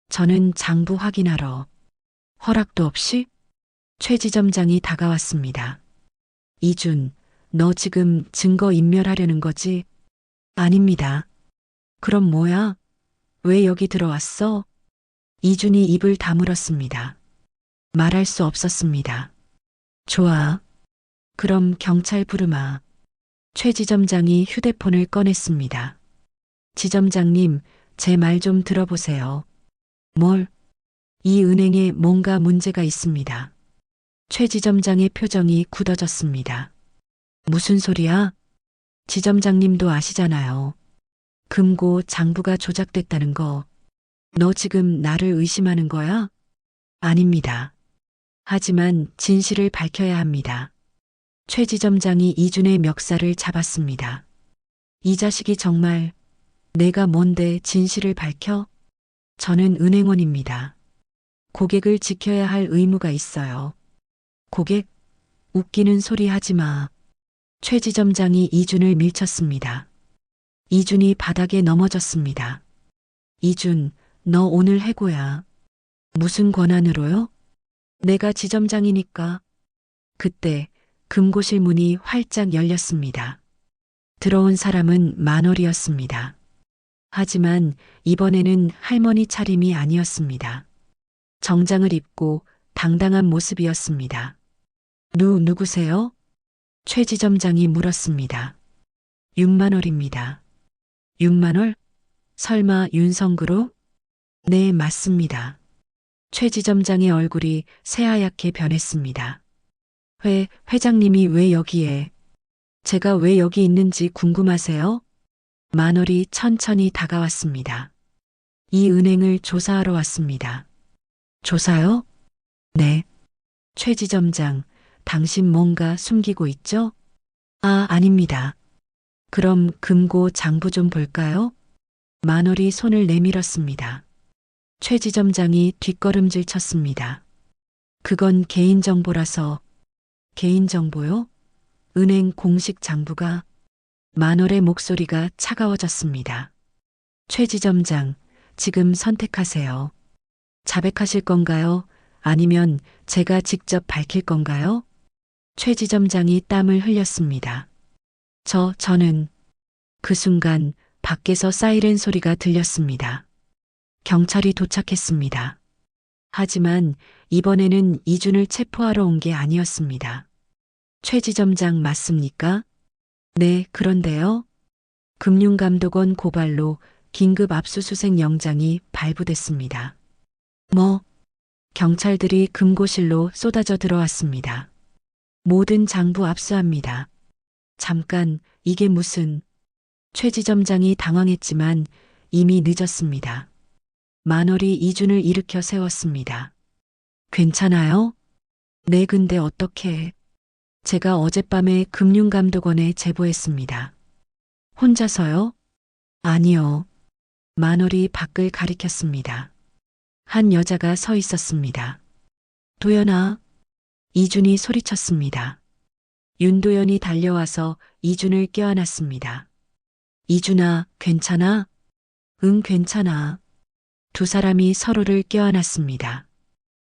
A: 저는 장부 확인하러. 허락도 없이? 최 지점장이 다가왔습니다. 이준, 너 지금 증거 인멸하려는 거지? 아닙니다. 그럼 뭐야? 왜 여기 들어왔어? 이준이 입을 다물었습니다. 말할 수 없었습니다. 좋아. 그럼 경찰 부르마. 최 지점장이 휴대폰을 꺼냈습니다. 지점장님, 제 말 좀 들어보세요. 뭘? 이 은행에 뭔가 문제가 있습니다. 최 지점장의 표정이 굳어졌습니다. 무슨 소리야? 지점장님도 아시잖아요. 금고 장부가 조작됐다는 거. 너 지금 나를 의심하는 거야? 아닙니다. 하지만 진실을 밝혀야 합니다. 최 지점장이 이준의 멱살을 잡았습니다. 이 자식이 정말 내가 뭔데 진실을 밝혀? 저는 은행원입니다. 고객을 지켜야 할 의무가 있어요. 고객? 웃기는 소리 하지 마. 최 지점장이 이준을 밀쳤습니다. 이준이 바닥에 넘어졌습니다. 이준, 너 오늘 해고야. 무슨 권한으로요? 내가 지점장이니까. 그때 금고실 문이 활짝 열렸습니다. 들어온 사람은 만월이었습니다. 하지만 이번에는 할머니 차림이 아니었습니다. 정장을 입고 당당한 모습이었습니다. 누구세요? 최 지점장이 물었습니다. 6만월입니다. 6만월? 설마 윤성그룹? 네, 맞습니다. 최 지점장의 얼굴이 새하얗게 변했습니다. 회장님이 왜 여기에? 제가 왜 여기 있는지 궁금하세요? 만월이 천천히 다가왔습니다. 이 은행을 조사하러 왔습니다. 조사요? 네. 최 지점장, 당신 뭔가 숨기고 있죠? 아닙니다. 그럼 금고 장부 좀 볼까요? 만월이 손을 내밀었습니다. 최 지점장이 뒷걸음질 쳤습니다. 그건 개인정보라서. 개인정보요? 은행 공식 장부가. 만월의 목소리가 차가워졌습니다. 최 지점장, 지금 선택하세요. 자백하실 건가요? 아니면 제가 직접 밝힐 건가요? 최 지점장이 땀을 흘렸습니다. 저는 그 순간 밖에서 사이렌 소리가 들렸습니다. 경찰이 도착했습니다. 하지만 이번에는 이준을 체포하러 온 게 아니었습니다. 최 지점장 맞습니까? 네, 그런데요. 금융감독원 고발로 긴급 압수수색 영장이 발부됐습니다. 경찰들이 금고실로 쏟아져 들어왔습니다. 모든 장부 압수합니다. 잠깐, 이게 무슨... 최 지점장이 당황했지만 이미 늦었습니다. 만월이 이준을 일으켜 세웠습니다. 괜찮아요? 네, 근데 어떻게... 제가 어젯밤에 금융감독원에 제보했습니다. 혼자서요? 아니요. 만월이 밖을 가리켰습니다. 한 여자가 서 있었습니다. 도연아. 이준이 소리쳤습니다. 윤도연이 달려와서 이준을 껴안았습니다. 이준아, 괜찮아? 응, 괜찮아. 두 사람이 서로를 껴안았습니다.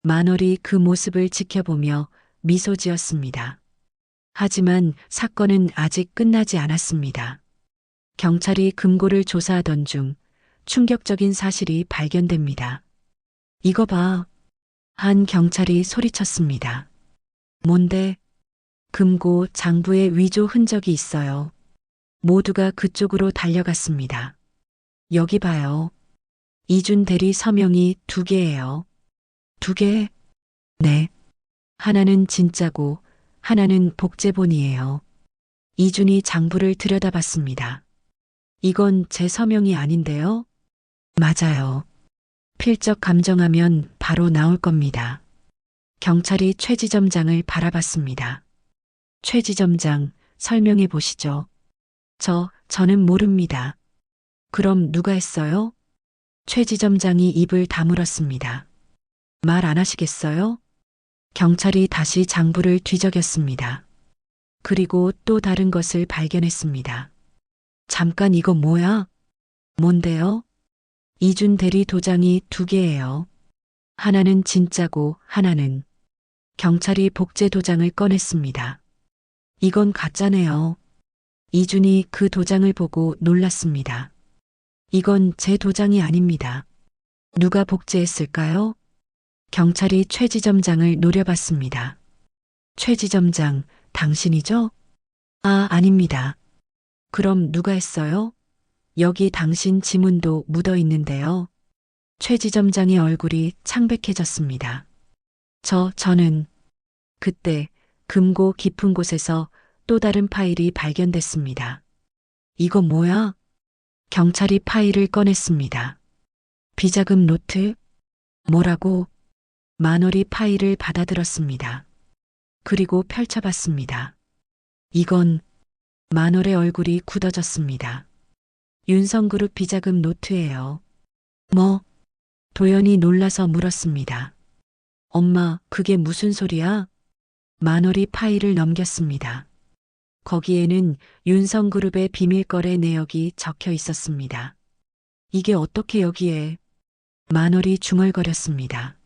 A: 만월이 그 모습을 지켜보며 미소 지었습니다. 하지만 사건은 아직 끝나지 않았습니다. 경찰이 금고를 조사하던 중 충격적인 사실이 발견됩니다. 이거 봐. 한 경찰이 소리쳤습니다. 뭔데? 금고 장부에 위조 흔적이 있어요. 모두가 그쪽으로 달려갔습니다. 여기 봐요. 이준 대리 서명이 2개예요. 2개? 네. 하나는 진짜고 하나는 복제본이에요. 이준이 장부를 들여다봤습니다. 이건 제 서명이 아닌데요? 맞아요. 필적 감정하면 바로 나올 겁니다. 경찰이 최 지점장을 바라봤습니다. 최 지점장, 설명해 보시죠. 저는 모릅니다. 그럼 누가 했어요? 최 지점장이 입을 다물었습니다. 말 안 하시겠어요? 경찰이 다시 장부를 뒤적였습니다. 그리고 또 다른 것을 발견했습니다. 잠깐, 이거 뭐야? 뭔데요? 이준 대리 도장이 2개예요. 하나는 진짜고 하나는. 경찰이 복제 도장을 꺼냈습니다. 이건 가짜네요. 이준이 그 도장을 보고 놀랐습니다. 이건 제 도장이 아닙니다. 누가 복제했을까요? 경찰이 최지점장을 노려봤습니다. 최지점장, 당신이죠? 아, 아닙니다. 그럼 누가 했어요? 여기 당신 지문도 묻어 있는데요. 최지점장의 얼굴이 창백해졌습니다. 저는 그때 금고 깊은 곳에서 또 다른 파일이 발견됐습니다. 이거 뭐야? 경찰이 파일을 꺼냈습니다. 비자금 노트? 뭐라고? 만월이 파일을 받아들었습니다. 그리고 펼쳐봤습니다. 이건 만월의 얼굴이 굳어졌습니다. 윤성그룹 비자금 노트예요. 뭐? 도연이 놀라서 물었습니다. 엄마, 그게 무슨 소리야? 만월이 파일을 넘겼습니다. 거기에는 윤성그룹의 비밀거래 내역이 적혀 있었습니다. 이게 어떻게 여기에? 만월이 중얼거렸습니다.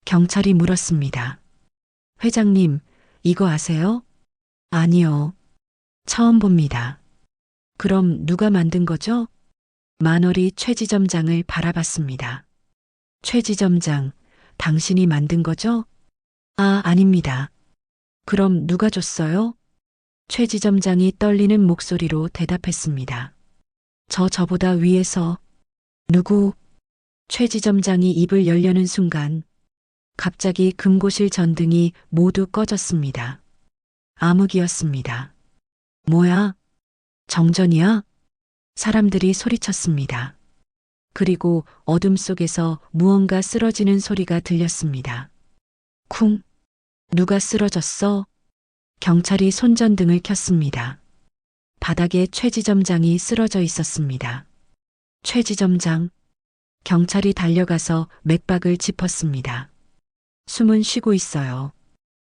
A: 경찰이 물었습니다. 회장님, 이거 아세요? 아니요. 처음 봅니다. 그럼 누가 만든 거죠? 만월이 최지점장을 바라봤습니다. 최지점장, 당신이 만든 거죠? 아, 아닙니다. 그럼 누가 줬어요? 최지점장이 떨리는 목소리로 대답했습니다. 저보다 위에서. 누구? 최지점장이 입을 열려는 순간 갑자기 금고실 전등이 모두 꺼졌습니다. 암흑이었습니다. 뭐야? 정전이야? 사람들이 소리쳤습니다. 그리고 어둠 속에서 무언가 쓰러지는 소리가 들렸습니다. 쿵. 누가 쓰러졌어? 경찰이 손전등을 켰습니다. 바닥에 최지점장이 쓰러져 있었습니다. 최지점장. 경찰이 달려가서 맥박을 짚었습니다. 숨은 쉬고 있어요.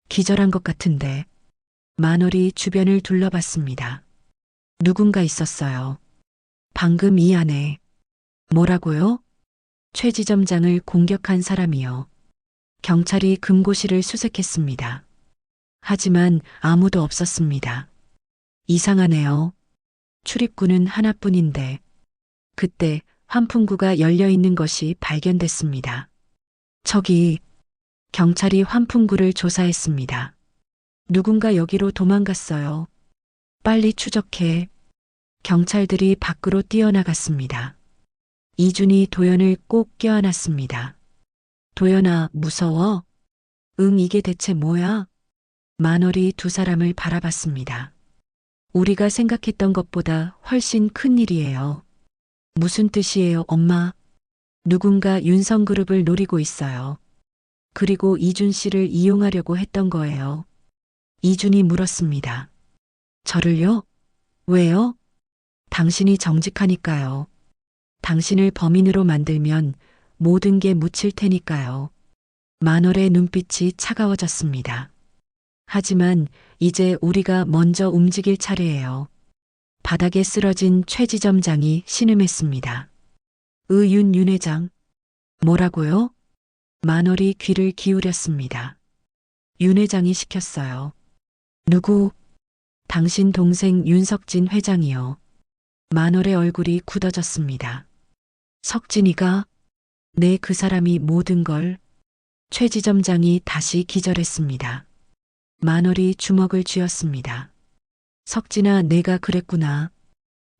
A: 기절한 것 같은데. 만월이 주변을 둘러봤습니다. 누군가 있었어요. 방금 이 안에. 뭐라고요? 최지점장을 공격한 사람이요. 경찰이 금고실을 수색했습니다. 하지만 아무도 없었습니다. 이상하네요. 출입구는 하나뿐인데. 그때 환풍구가 열려 있는 것이 발견됐습니다. 저기, 경찰이 환풍구를 조사했습니다. 누군가 여기로 도망갔어요. 빨리 추적해. 경찰들이 밖으로 뛰어나갔습니다. 이준이 도연을 꼭 껴안았습니다. 도연아, 무서워? 응, 이게 대체 뭐야? 만월이 두 사람을 바라봤습니다. 우리가 생각했던 것보다 훨씬 큰 일이에요. 무슨 뜻이에요, 엄마? 누군가 윤성그룹을 노리고 있어요. 그리고 이준 씨를 이용하려고 했던 거예요. 이준이 물었습니다. 저를요? 왜요? 당신이 정직하니까요. 당신을 범인으로 만들면 모든 게 묻힐 테니까요. 만월의 눈빛이 차가워졌습니다. 하지만 이제 우리가 먼저 움직일 차례예요. 바닥에 쓰러진 최지점장이 신음했습니다. 윤 회장. 뭐라고요? 만월이 귀를 기울였습니다. 윤 회장이 시켰어요. 누구? 당신 동생 윤석진 회장이요. 만월의 얼굴이 굳어졌습니다. 석진이가? 네, 그 사람이 모든 걸. 최지점장이 다시 기절했습니다. 만월이 주먹을 쥐었습니다. 석진아, 내가 그랬구나.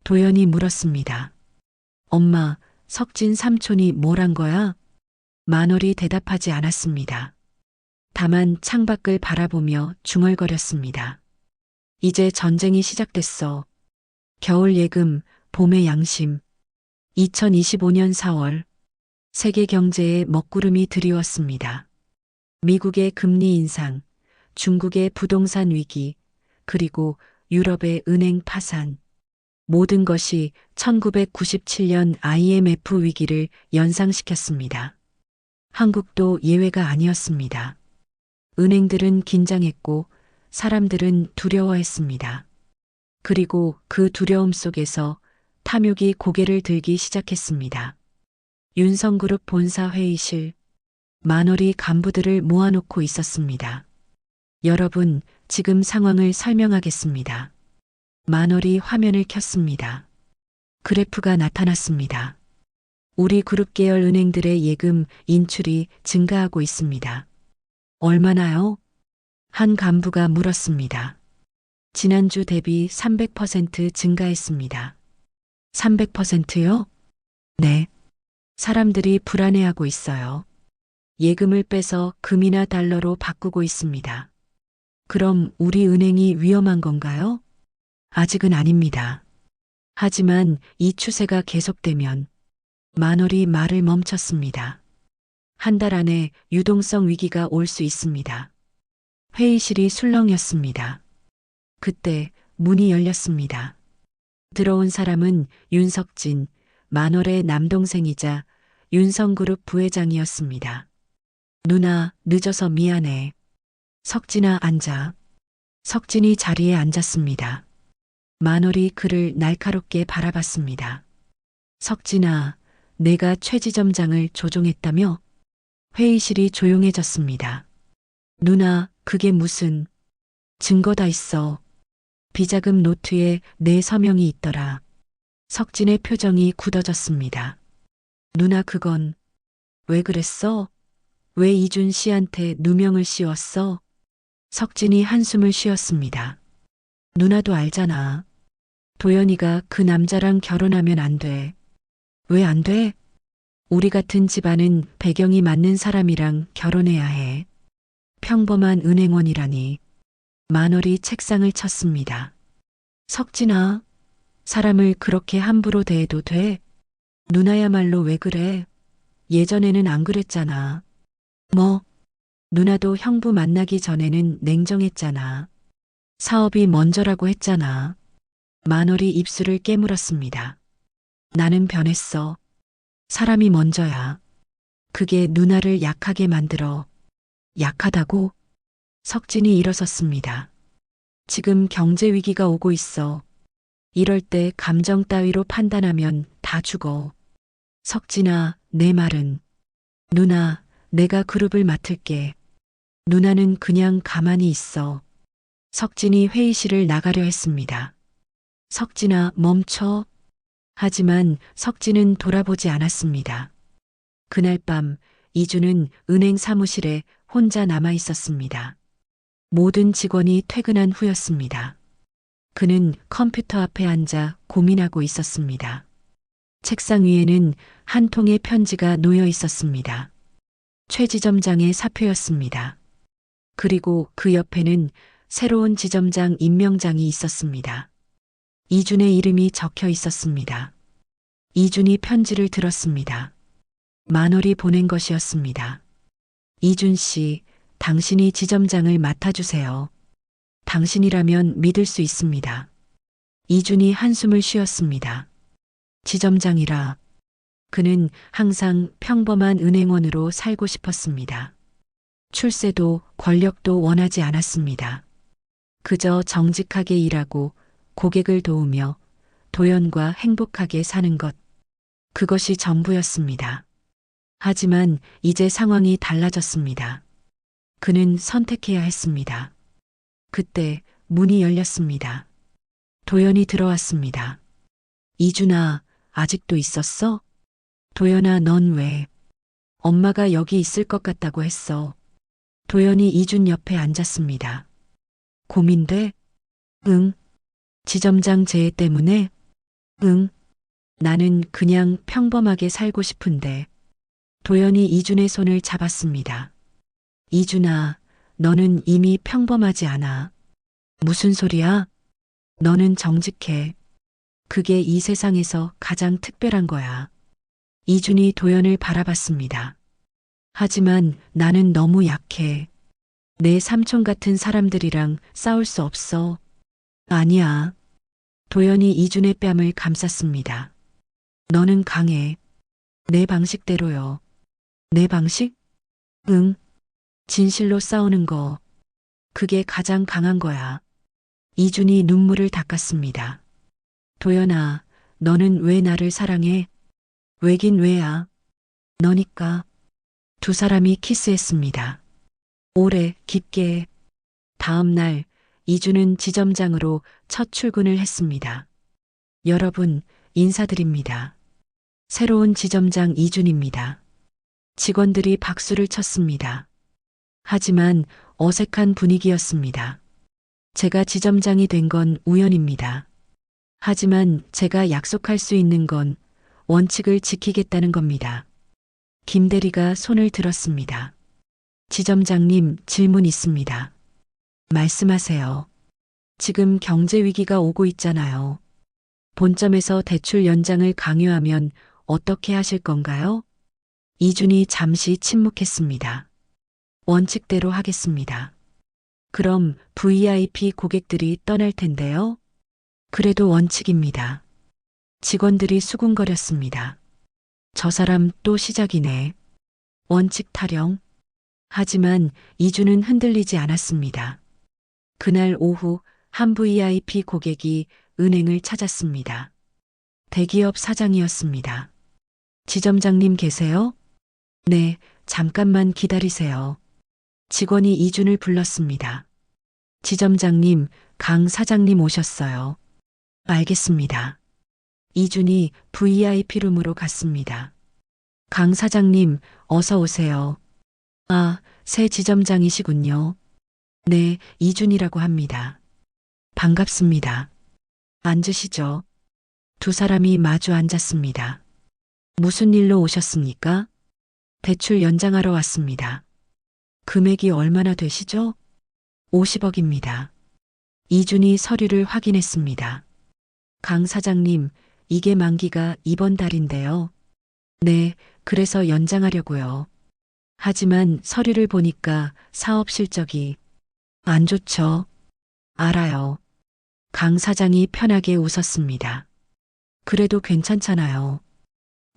A: 도연이 물었습니다. 엄마, 석진 삼촌이 뭘 한 거야? 만월이 대답하지 않았습니다. 다만 창밖을 바라보며 중얼거렸습니다. 이제 전쟁이 시작됐어. 겨울 예금, 봄의 양심. 2025년 4월, 세계 경제에 먹구름이 드리웠습니다. 미국의 금리 인상, 중국의 부동산 위기, 그리고 유럽의 은행 파산. 모든 것이 1997년 IMF 위기를 연상시켰습니다. 한국도 예외가 아니었습니다. 은행들은 긴장했고 사람들은 두려워했습니다. 그리고 그 두려움 속에서 탐욕이 고개를 들기 시작했습니다. 윤성그룹 본사 회의실. 만월이 간부들을 모아놓고 있었습니다. 여러분, 지금 상황을 설명하겠습니다. 만월이 화면을 켰습니다. 그래프가 나타났습니다. 우리 그룹 계열 은행들의 예금 인출이 증가하고 있습니다. 얼마나요? 한 간부가 물었습니다. 지난주 대비 300% 증가했습니다. 300%요? 네. 사람들이 불안해하고 있어요. 예금을 빼서 금이나 달러로 바꾸고 있습니다. 그럼 우리 은행이 위험한 건가요? 아직은 아닙니다. 하지만 이 추세가 계속되면 만월이 말을 멈췄습니다. 한 달 안에 유동성 위기가 올 수 있습니다. 회의실이 술렁였습니다. 그때 문이 열렸습니다. 들어온 사람은 윤석진, 만월의 남동생이자 윤성그룹 부회장이었습니다. 누나, 늦어서 미안해. 석진아, 앉아. 석진이 자리에 앉았습니다. 만월이 그를 날카롭게 바라봤습니다. 석진아, 내가 최 지점장을 조종했다며? 회의실이 조용해졌습니다. 누나, 그게 무슨 증거 다 있어. 비자금 노트에 내 서명이 있더라. 석진의 표정이 굳어졌습니다. 누나, 그건 왜 그랬어? 왜 이준 씨한테 누명을 씌웠어? 석진이 한숨을 쉬었습니다. 누나도 알잖아. 도연이가 그 남자랑 결혼하면 안 돼. 왜 안 돼? 우리 같은 집안은 배경이 맞는 사람이랑 결혼해야 해. 평범한 은행원이라니. 만월이 책상을 쳤습니다. 석진아, 사람을 그렇게 함부로 대해도 돼? 누나야말로 왜 그래? 예전에는 안 그랬잖아. 뭐? 누나도 형부 만나기 전에는 냉정했잖아. 사업이 먼저라고 했잖아. 만월이 입술을 깨물었습니다. 나는 변했어. 사람이 먼저야. 그게 누나를 약하게 만들어. 약하다고? 석진이 일어섰습니다. 지금 경제 위기가 오고 있어. 이럴 때 감정 따위로 판단하면 다 죽어. 석진아, 내 말은. 누나, 내가 그룹을 맡을게. 누나는 그냥 가만히 있어. 석진이 회의실을 나가려 했습니다. 석진아, 멈춰. 하지만 석진은 돌아보지 않았습니다. 그날 밤 이주는 은행 사무실에 혼자 남아 있었습니다. 모든 직원이 퇴근한 후였습니다. 그는 컴퓨터 앞에 앉아 고민하고 있었습니다. 책상 위에는 한 통의 편지가 놓여 있었습니다. 최 지점장의 사표였습니다. 그리고 그 옆에는 새로운 지점장 임명장이 있었습니다. 이준의 이름이 적혀 있었습니다. 이준이 편지를 들었습니다. 만월이 보낸 것이었습니다. 이준 씨, 당신이 지점장을 맡아주세요. 당신이라면 믿을 수 있습니다. 이준이 한숨을 쉬었습니다. 지점장이라. 그는 항상 평범한 은행원으로 살고 싶었습니다. 출세도 권력도 원하지 않았습니다. 그저 정직하게 일하고 고객을 도우며 도연과 행복하게 사는 것. 그것이 전부였습니다. 하지만 이제 상황이 달라졌습니다. 그는 선택해야 했습니다. 그때 문이 열렸습니다. 도연이 들어왔습니다. 이준아, 아직도 있었어? 도연아, 넌 왜? 엄마가 여기 있을 것 같다고 했어. 도연이 이준 옆에 앉았습니다. 고민돼? 응. 지점장 재해 때문에? 응. 나는 그냥 평범하게 살고 싶은데. 도연이 이준의 손을 잡았습니다. 이준아, 너는 이미 평범하지 않아. 무슨 소리야? 너는 정직해. 그게 이 세상에서 가장 특별한 거야. 이준이 도연을 바라봤습니다. 하지만 나는 너무 약해. 내 삼촌 같은 사람들이랑 싸울 수 없어. 아니야. 도연이 이준의 뺨을 감쌌습니다. 너는 강해. 내 방식대로요. 내 방식? 응. 진실로 싸우는 거. 그게 가장 강한 거야. 이준이 눈물을 닦았습니다. 도연아, 너는 왜 나를 사랑해? 왜긴 왜야? 너니까. 두 사람이 키스했습니다. 오래, 깊게. 다음 날 이주는 지점장으로 첫 출근을 했습니다. 여러분, 인사드립니다. 새로운 지점장 이준입니다. 직원들이 박수를 쳤습니다. 하지만 어색한 분위기였습니다. 제가 지점장이 된 건 우연입니다. 하지만 제가 약속할 수 있는 건 원칙을 지키겠다는 겁니다. 김 대리가 손을 들었습니다. 지점장님, 질문 있습니다. 말씀하세요. 지금 경제 위기가 오고 있잖아요. 본점에서 대출 연장을 강요하면 어떻게 하실 건가요? 이준이 잠시 침묵했습니다. 원칙대로 하겠습니다. 그럼 VIP 고객들이 떠날 텐데요? 그래도 원칙입니다. 직원들이 수군거렸습니다. 저 사람 또 시작이네. 원칙 타령. 하지만 이주는 흔들리지 않았습니다. 그날 오후 한 VIP 고객이 은행을 찾았습니다. 대기업 사장이었습니다. 지점장님 계세요? 네, 잠깐만 기다리세요. 직원이 이준을 불렀습니다. 지점장님, 강 사장님 오셨어요. 알겠습니다. 이준이 VIP룸으로 갔습니다. 강 사장님, 어서 오세요. 아, 새 지점장이시군요. 네, 이준이라고 합니다. 반갑습니다. 앉으시죠. 두 사람이 마주 앉았습니다. 무슨 일로 오셨습니까? 대출 연장하러 왔습니다. 금액이 얼마나 되시죠? 50억입니다. 이준이 서류를 확인했습니다. 강 사장님, 이게 만기가 이번 달인데요. 네, 그래서 연장하려고요. 하지만 서류를 보니까 사업 실적이 안 좋죠. 알아요. 강 사장이 편하게 웃었습니다. 그래도 괜찮잖아요.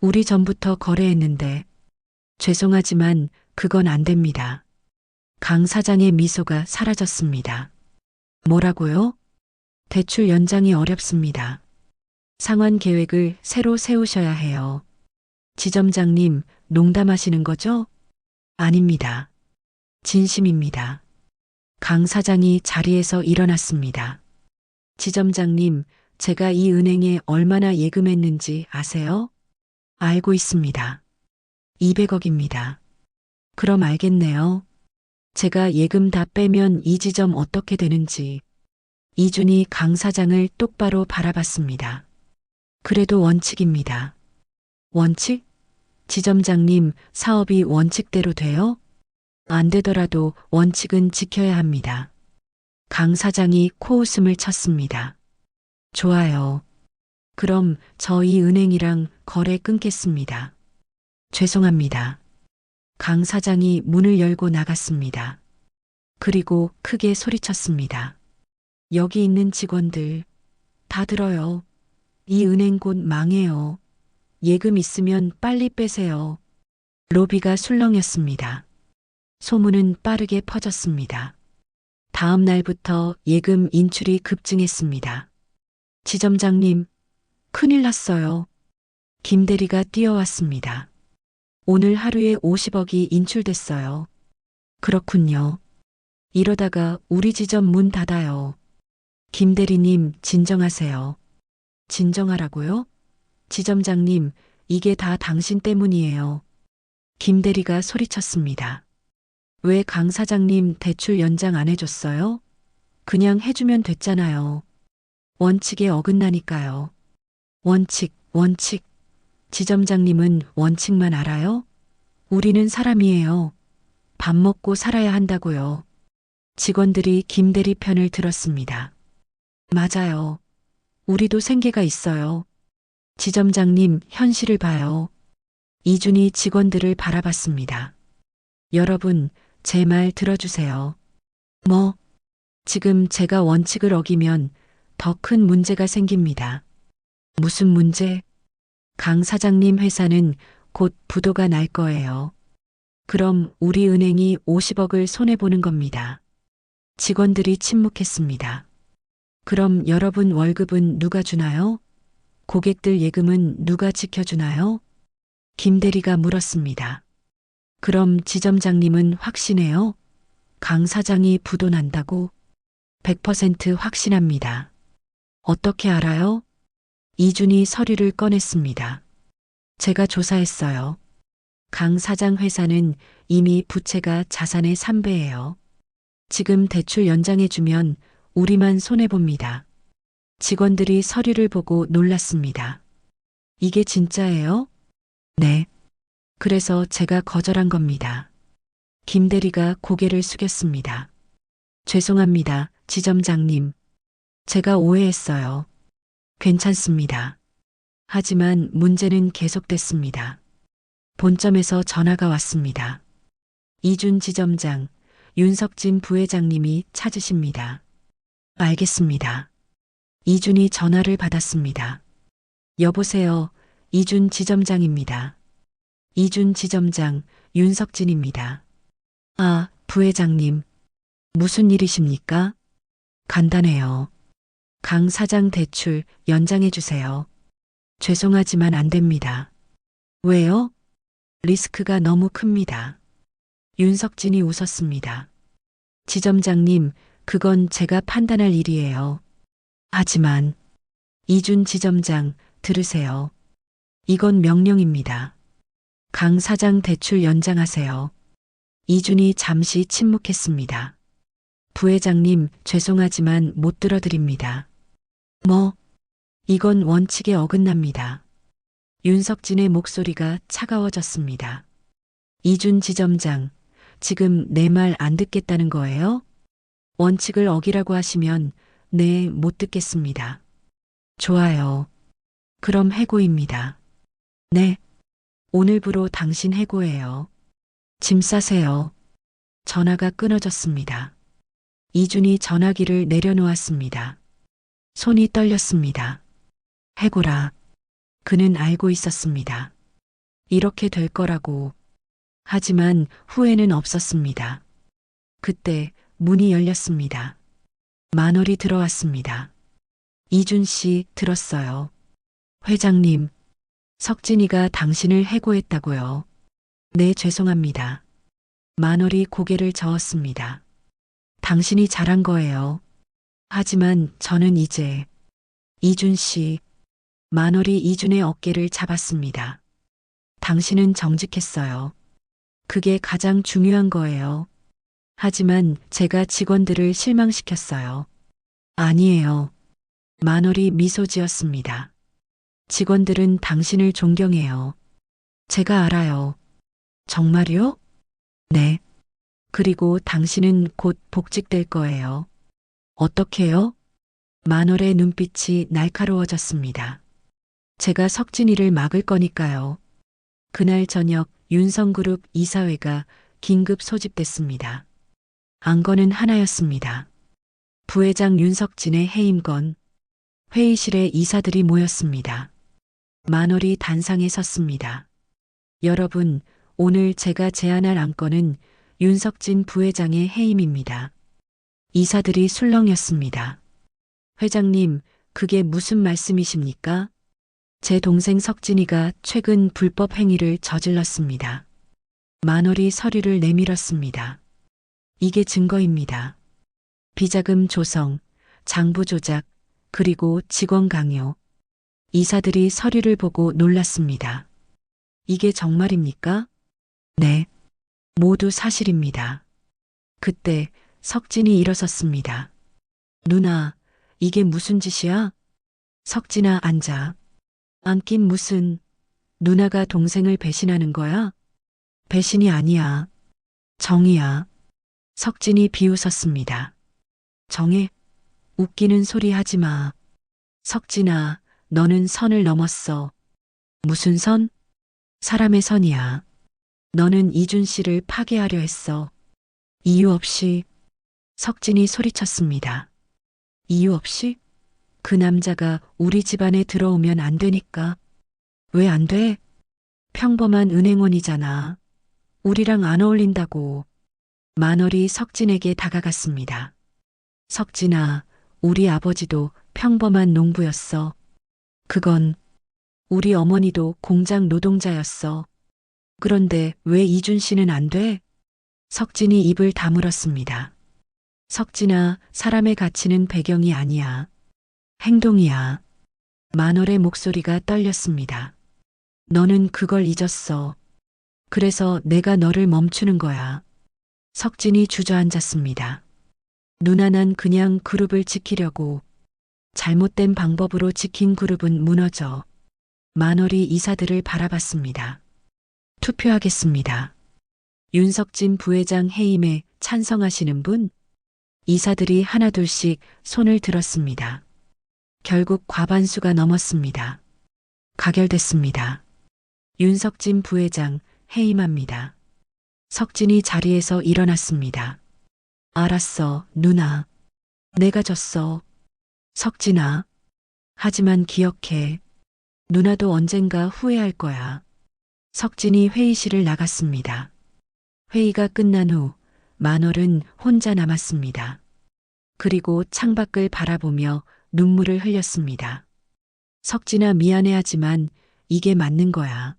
A: 우리 전부터 거래했는데. 죄송하지만 그건 안 됩니다. 강 사장의 미소가 사라졌습니다. 뭐라고요? 대출 연장이 어렵습니다. 상환 계획을 새로 세우셔야 해요. 지점장님, 농담하시는 거죠? 아닙니다. 진심입니다. 강 사장이 자리에서 일어났습니다. 지점장님, 제가 이 은행에 얼마나 예금했는지 아세요? 알고 있습니다. 200억입니다. 그럼 알겠네요. 제가 예금 다 빼면 이 지점 어떻게 되는지. 이준이 강 사장을 똑바로 바라봤습니다. 그래도 원칙입니다. 원칙? 지점장님, 사업이 원칙대로 돼요? 안 되더라도 원칙은 지켜야 합니다. 강 사장이 코웃음을 쳤습니다. 좋아요. 그럼 저희 은행이랑 거래 끊겠습니다. 죄송합니다. 강 사장이 문을 열고 나갔습니다. 그리고 크게 소리쳤습니다. 여기 있는 직원들 다 들어요. 이 은행 곧 망해요. 예금 있으면 빨리 빼세요. 로비가 술렁였습니다. 소문은 빠르게 퍼졌습니다. 다음 날부터 예금 인출이 급증했습니다. 지점장님, 큰일 났어요. 김 대리가 뛰어왔습니다. 오늘 하루에 50억이 인출됐어요. 그렇군요. 이러다가 우리 지점 문 닫아요. 김 대리님, 진정하세요. 진정하라고요? 지점장님, 이게 다 당신 때문이에요. 김 대리가 소리쳤습니다. 왜 강 사장님 대출 연장 안 해줬어요? 그냥 해주면 됐잖아요. 원칙에 어긋나니까요. 원칙, 원칙. 지점장님은 원칙만 알아요? 우리는 사람이에요. 밥 먹고 살아야 한다고요. 직원들이 김 대리 편을 들었습니다. 맞아요. 우리도 생계가 있어요. 지점장님, 현실을 봐요. 이준이 직원들을 바라봤습니다. 여러분, 제 말 들어주세요. 뭐? 지금 제가 원칙을 어기면 더 큰 문제가 생깁니다. 무슨 문제? 강 사장님 회사는 곧 부도가 날 거예요. 그럼 우리 은행이 50억을 손해보는 겁니다. 직원들이 침묵했습니다. 그럼 여러분 월급은 누가 주나요? 고객들 예금은 누가 지켜주나요? 김 대리가 물었습니다. 그럼 지점장님은 확신해요? 강 사장이 부도난다고? 100% 확신합니다. 어떻게 알아요? 이준이 서류를 꺼냈습니다. 제가 조사했어요. 강 사장 회사는 이미 부채가 자산의 3배예요. 지금 대출 연장해주면 우리만 손해봅니다. 직원들이 서류를 보고 놀랐습니다. 이게 진짜예요? 네. 그래서 제가 거절한 겁니다. 김 대리가 고개를 숙였습니다. 죄송합니다, 지점장님. 제가 오해했어요. 괜찮습니다. 하지만 문제는 계속됐습니다. 본점에서 전화가 왔습니다. 이준 지점장, 윤석진 부회장님이 찾으십니다. 알겠습니다. 이준이 전화를 받았습니다. 여보세요, 이준 지점장입니다. 이준 지점장, 윤석진입니다. 아, 부회장님. 무슨 일이십니까? 간단해요. 강 사장 대출 연장해 주세요. 죄송하지만 안 됩니다. 왜요? 리스크가 너무 큽니다. 윤석진이 웃었습니다. 지점장님, 그건 제가 판단할 일이에요. 하지만 이준 지점장, 들으세요. 이건 명령입니다. 강 사장 대출 연장하세요. 이준이 잠시 침묵했습니다. 부회장님, 죄송하지만 못 들어드립니다. 뭐? 이건 원칙에 어긋납니다. 윤석진의 목소리가 차가워졌습니다. 이준 지점장, 지금 내 말 안 듣겠다는 거예요? 원칙을 어기라고 하시면 네, 못 듣겠습니다. 좋아요. 그럼 해고입니다. 네. 오늘부로 당신 해고예요. 짐 싸세요. 전화가 끊어졌습니다. 이준이 전화기를 내려놓았습니다. 손이 떨렸습니다. 해고라. 그는 알고 있었습니다. 이렇게 될 거라고. 하지만 후회는 없었습니다. 그때 문이 열렸습니다. 만월이 들어왔습니다. 이준 씨, 들었어요. 회장님, 석진이가 당신을 해고했다고요. 네, 죄송합니다. 만월이 고개를 저었습니다. 당신이 잘한 거예요. 하지만 저는 이제 이준 씨, 만월이 이준의 어깨를 잡았습니다. 당신은 정직했어요. 그게 가장 중요한 거예요. 하지만 제가 직원들을 실망시켰어요. 아니에요. 만월이 미소 지었습니다. 직원들은 당신을 존경해요. 제가 알아요. 정말요? 네. 그리고 당신은 곧 복직될 거예요. 어떻게요? 만월의 눈빛이 날카로워졌습니다. 제가 석진이를 막을 거니까요. 그날 저녁 윤성그룹 이사회가 긴급 소집됐습니다. 안건은 하나였습니다. 부회장 윤석진의 해임건. 회의실에 이사들이 모였습니다. 만월이 단상에 섰습니다. 여러분, 오늘 제가 제안할 안건은 윤석진 부회장의 해임입니다. 이사들이 술렁였습니다. 회장님, 그게 무슨 말씀이십니까? 제 동생 석진이가 최근 불법 행위를 저질렀습니다. 만월이 서류를 내밀었습니다. 이게 증거입니다. 비자금 조성, 장부 조작, 그리고 직원 강요. 이사들이 서류를 보고 놀랐습니다. 이게 정말입니까? 네. 모두 사실입니다. 그때 석진이 일어섰습니다. 누나, 이게 무슨 짓이야? 석진아, 앉아. 앉긴 무슨, 누나가 동생을 배신하는 거야? 배신이 아니야. 정이야. 석진이 비웃었습니다. 정해? 웃기는 소리 하지 마. 석진아, 너는 선을 넘었어. 무슨 선? 사람의 선이야. 너는 이준 씨를 파괴하려 했어. 이유 없이. 석진이 소리쳤습니다. 이유 없이? 그 남자가 우리 집안에 들어오면 안 되니까. 왜 안 돼? 평범한 은행원이잖아. 우리랑 안 어울린다고. 만월이 석진에게 다가갔습니다. 석진아, 우리 아버지도 평범한 농부였어. 그건 우리 어머니도 공장 노동자였어. 그런데 왜 이준 씨는 안 돼? 석진이 입을 다물었습니다. 석진아, 사람의 가치는 배경이 아니야. 행동이야. 만월의 목소리가 떨렸습니다. 너는 그걸 잊었어. 그래서 내가 너를 멈추는 거야. 석진이 주저앉았습니다. 누나, 난 그냥 그룹을 지키려고. 잘못된 방법으로 지킨 그룹은 무너져. 만월이 이사들을 바라봤습니다. 투표하겠습니다. 윤석진 부회장 해임에 찬성하시는 분? 이사들이 하나둘씩 손을 들었습니다. 결국 과반수가 넘었습니다. 가결됐습니다. 윤석진 부회장 해임합니다. 석진이 자리에서 일어났습니다. 알았어, 누나. 내가 졌어. 석진아. 하지만 기억해. 누나도 언젠가 후회할 거야. 석진이 회의실을 나갔습니다. 회의가 끝난 후 만월은 혼자 남았습니다. 그리고 창밖을 바라보며 눈물을 흘렸습니다. 석진아, 미안해하지만 이게 맞는 거야.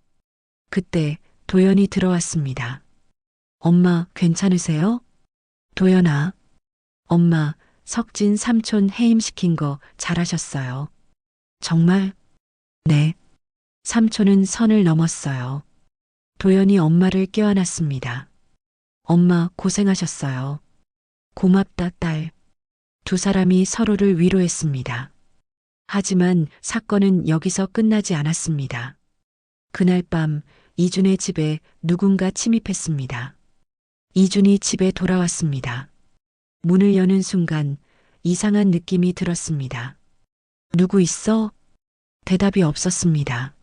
A: 그때 도연이 들어왔습니다. 엄마, 괜찮으세요? 도연아. 엄마, 석진 삼촌 해임시킨 거 잘하셨어요. 정말? 네. 삼촌은 선을 넘었어요. 도연이 엄마를 껴안았습니다. 엄마, 고생하셨어요. 고맙다, 딸. 두 사람이 서로를 위로했습니다. 하지만 사건은 여기서 끝나지 않았습니다. 그날 밤 이준의 집에 누군가 침입했습니다. 이준이 집에 돌아왔습니다. 문을 여는 순간 이상한 느낌이 들었습니다. 누구 있어? 대답이 없었습니다.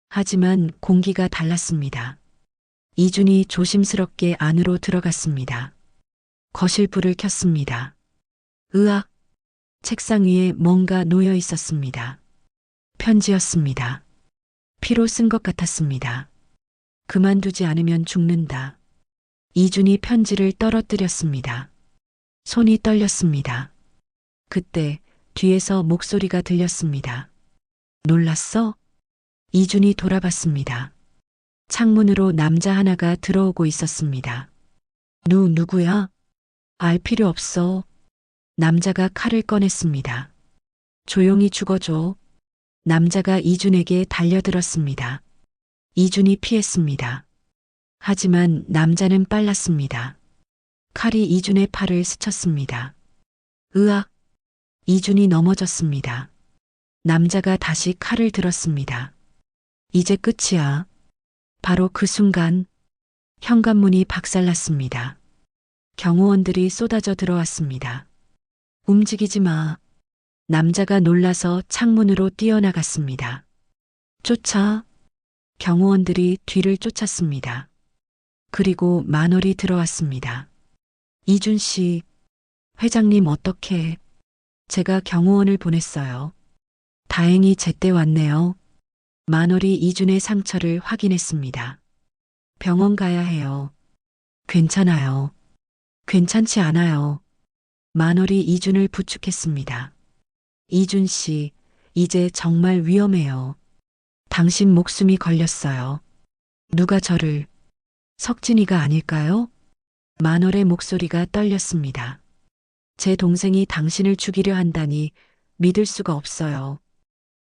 A: 하지만 공기가 달랐습니다. 이준이 조심스럽게 안으로 들어갔습니다. 거실 불을 켰습니다. 으악! 책상 위에 뭔가 놓여 있었습니다. 편지였습니다. 피로 쓴 것 같았습니다. 그만두지 않으면 죽는다. 이준이 편지를 떨어뜨렸습니다. 손이 떨렸습니다. 그때 뒤에서 목소리가 들렸습니다. 놀랐어? 이준이 돌아봤습니다. 창문으로 남자 하나가 들어오고 있었습니다. 누구야? 알 필요 없어. 남자가 칼을 꺼냈습니다. 조용히 죽어줘. 남자가 이준에게 달려들었습니다. 이준이 피했습니다. 하지만 남자는 빨랐습니다. 칼이 이준의 팔을 스쳤습니다. 으악! 이준이 넘어졌습니다. 남자가 다시 칼을 들었습니다. 이제 끝이야. 바로 그 순간 현관문이 박살났습니다. 경호원들이 쏟아져 들어왔습니다. 움직이지 마. 남자가 놀라서 창문으로 뛰어나갔습니다. 쫓아. 경호원들이 뒤를 쫓았습니다. 그리고 만월이 들어왔습니다. 이준 씨, 회장님 어떻게? 제가 경호원을 보냈어요. 다행히 제때 왔네요. 만월이 이준의 상처를 확인했습니다. 병원 가야 해요. 괜찮아요. 괜찮지 않아요. 만월이 이준을 부축했습니다. 이준 씨, 이제 정말 위험해요. 당신 목숨이 걸렸어요. 누가 저를? 석진이가 아닐까요? 만월의 목소리가 떨렸습니다. 제 동생이 당신을 죽이려 한다니 믿을 수가 없어요.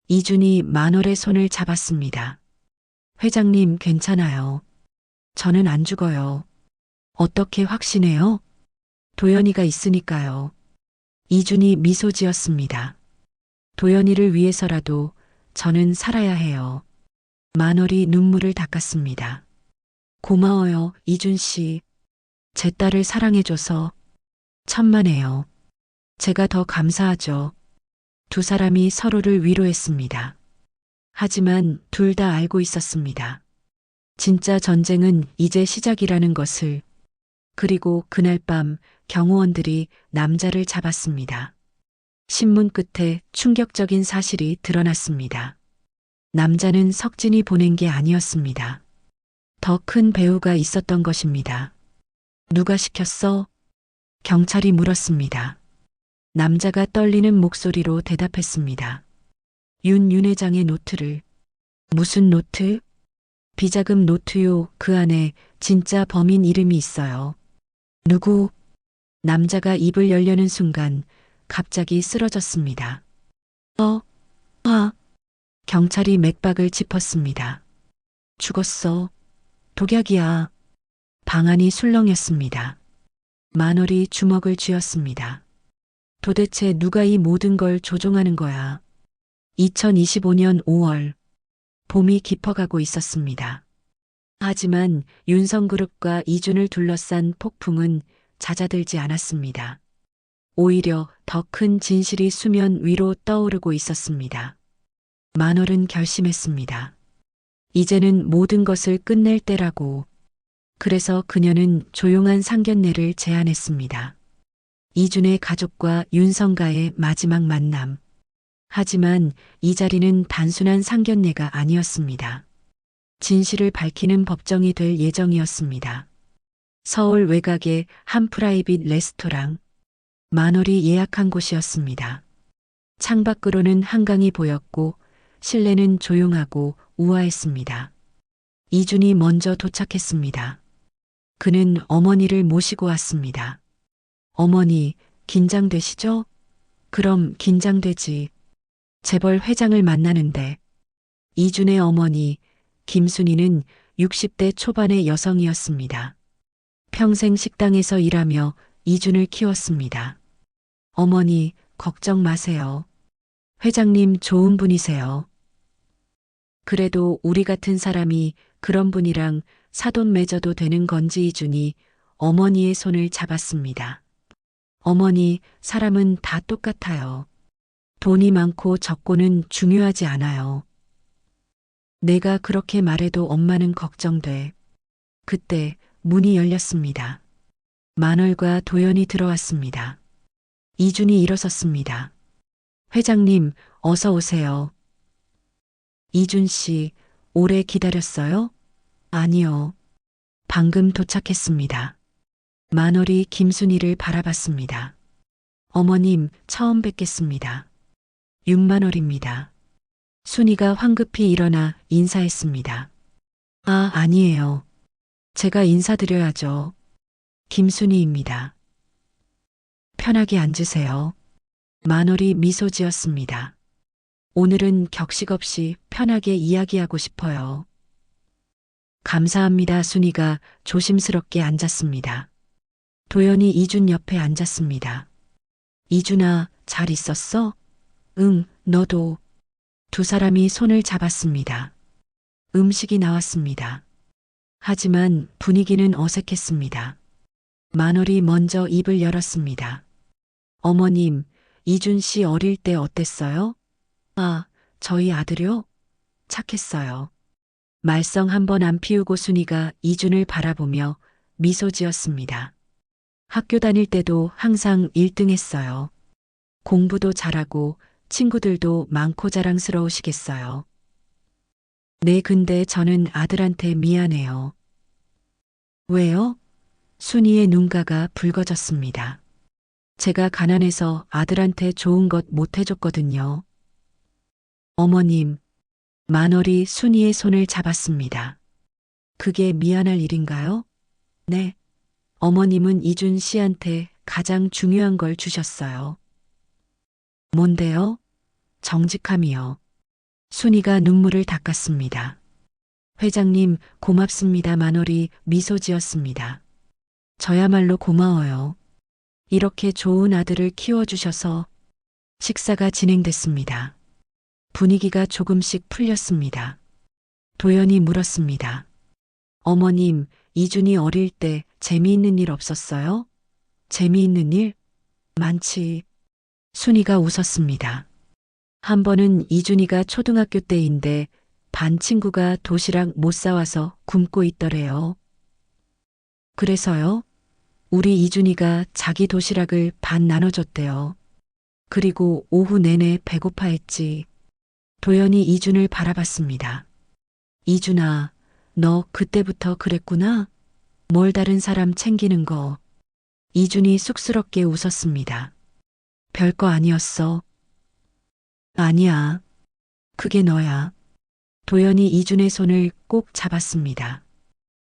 A: 이준이 만월의 손을 잡았습니다. 회장님, 괜찮아요. 저는 안 죽어요. 어떻게 확신해요? 도연이가 있으니까요. 이준이 미소 지었습니다. 도연이를 위해서라도 저는 살아야 해요. 만월이 눈물을 닦았습니다. 고마워요, 이준 씨. 제 딸을 사랑해줘서. 천만에요. 제가 더 감사하죠. 두 사람이 서로를 위로했습니다. 하지만 둘 다 알고 있었습니다. 진짜 전쟁은 이제 시작이라는 것을. 그리고 그날 밤 경호원들이 남자를 잡았습니다. 신문 끝에 충격적인 사실이 드러났습니다. 남자는 석진이 보낸 게 아니었습니다. 더 큰 배우가 있었던 것입니다. 누가 시켰어? 경찰이 물었습니다. 남자가 떨리는 목소리로 대답했습니다. 윤 회장의 노트를. 무슨 노트? 비자금 노트요. 그 안에 진짜 범인 이름이 있어요. 누구? 남자가 입을 열려는 순간 갑자기 쓰러졌습니다. 아, 경찰이 맥박을 짚었습니다. 죽었어. 독약이야. 방안이 술렁였습니다. 만월이 주먹을 쥐었습니다. 도대체 누가 이 모든 걸 조종하는 거야? 2025년 5월, 봄이 깊어가고 있었습니다. 하지만 윤성그룹과 이준을 둘러싼 폭풍은 잦아들지 않았습니다. 오히려 더 큰 진실이 수면 위로 떠오르고 있었습니다. 만월은 결심했습니다. 이제는 모든 것을 끝낼 때라고. 그래서 그녀는 조용한 상견례를 제안했습니다. 이준의 가족과 윤성가의 마지막 만남. 하지만 이 자리는 단순한 상견례가 아니었습니다. 진실을 밝히는 법정이 될 예정이었습니다. 서울 외곽의 한 프라이빗 레스토랑. 만월이 예약한 곳이었습니다. 창밖으로는 한강이 보였고 실내는 조용하고 우아했습니다. 이준이 먼저 도착했습니다. 그는 어머니를 모시고 왔습니다. 어머니, 긴장되시죠? 그럼 긴장되지. 재벌 회장을 만나는데. 이준의 어머니, 김순희는 60대 초반의 여성이었습니다. 평생 식당에서 일하며 이준을 키웠습니다. 어머니, 걱정 마세요. 회장님 좋은 분이세요. 그래도 우리 같은 사람이 그런 분이랑 사돈 맺어도 되는 건지 이준이 어머니의 손을 잡았습니다. 어머니, 사람은 다 똑같아요. 돈이 많고 적고는 중요하지 않아요. 내가 그렇게 말해도 엄마는 걱정돼. 그때 문이 열렸습니다. 만월과 도연이 들어왔습니다. 이준이 일어섰습니다. 회장님, 어서 오세요. 이준 씨, 오래 기다렸어요? 아니요. 방금 도착했습니다. 만월이 김순희를 바라봤습니다. 어머님, 처음 뵙겠습니다. 윤만월입니다. 순희가 황급히 일어나 인사했습니다. 아, 아니에요. 제가 인사드려야죠. 김순희입니다. 편하게 앉으세요. 만월이 미소 지었습니다. 오늘은 격식 없이 편하게 이야기하고 싶어요. 감사합니다. 순희가 조심스럽게 앉았습니다. 도연이 이준 옆에 앉았습니다. 이준아, 잘 있었어? 응, 너도. 두 사람이 손을 잡았습니다. 음식이 나왔습니다. 하지만 분위기는 어색했습니다. 만월이 먼저 입을 열었습니다. 어머님, 이준 씨 어릴 때 어땠어요? 아, 저희 아들요? 착했어요. 말썽 한 번 안 피우고 순이가 이준을 바라보며 미소 지었습니다. 학교 다닐 때도 항상 1등 했어요. 공부도 잘하고 친구들도 많고 자랑스러우시겠어요. 네, 근데 저는 아들한테 미안해요. 왜요? 순이의 눈가가 붉어졌습니다. 제가 가난해서 아들한테 좋은 것 못 해줬거든요. 어머님, 만월이 순이의 손을 잡았습니다. 그게 미안할 일인가요? 네. 어머님은 이준 씨한테 가장 중요한 걸 주셨어요. 뭔데요? 정직함이요. 순이가 눈물을 닦았습니다. 회장님, 고맙습니다. 만월이 미소 지었습니다. 저야말로 고마워요. 이렇게 좋은 아들을 키워주셔서. 식사가 진행됐습니다. 분위기가 조금씩 풀렸습니다. 도연이 물었습니다. 어머님, 이준이 어릴 때 재미있는 일 없었어요? 재미있는 일? 많지. 순이가 웃었습니다. 한 번은 이준이가 초등학교 때인데 반 친구가 도시락 못 사와서 굶고 있더래요. 그래서요? 우리 이준이가 자기 도시락을 반 나눠줬대요. 그리고 오후 내내 배고파했지. 도연이 이준을 바라봤습니다. 이준아, 너 그때부터 그랬구나? 뭘 다른 사람 챙기는 거. 이준이 쑥스럽게 웃었습니다. 별거 아니었어. 아니야. 그게 너야. 도연이 이준의 손을 꼭 잡았습니다.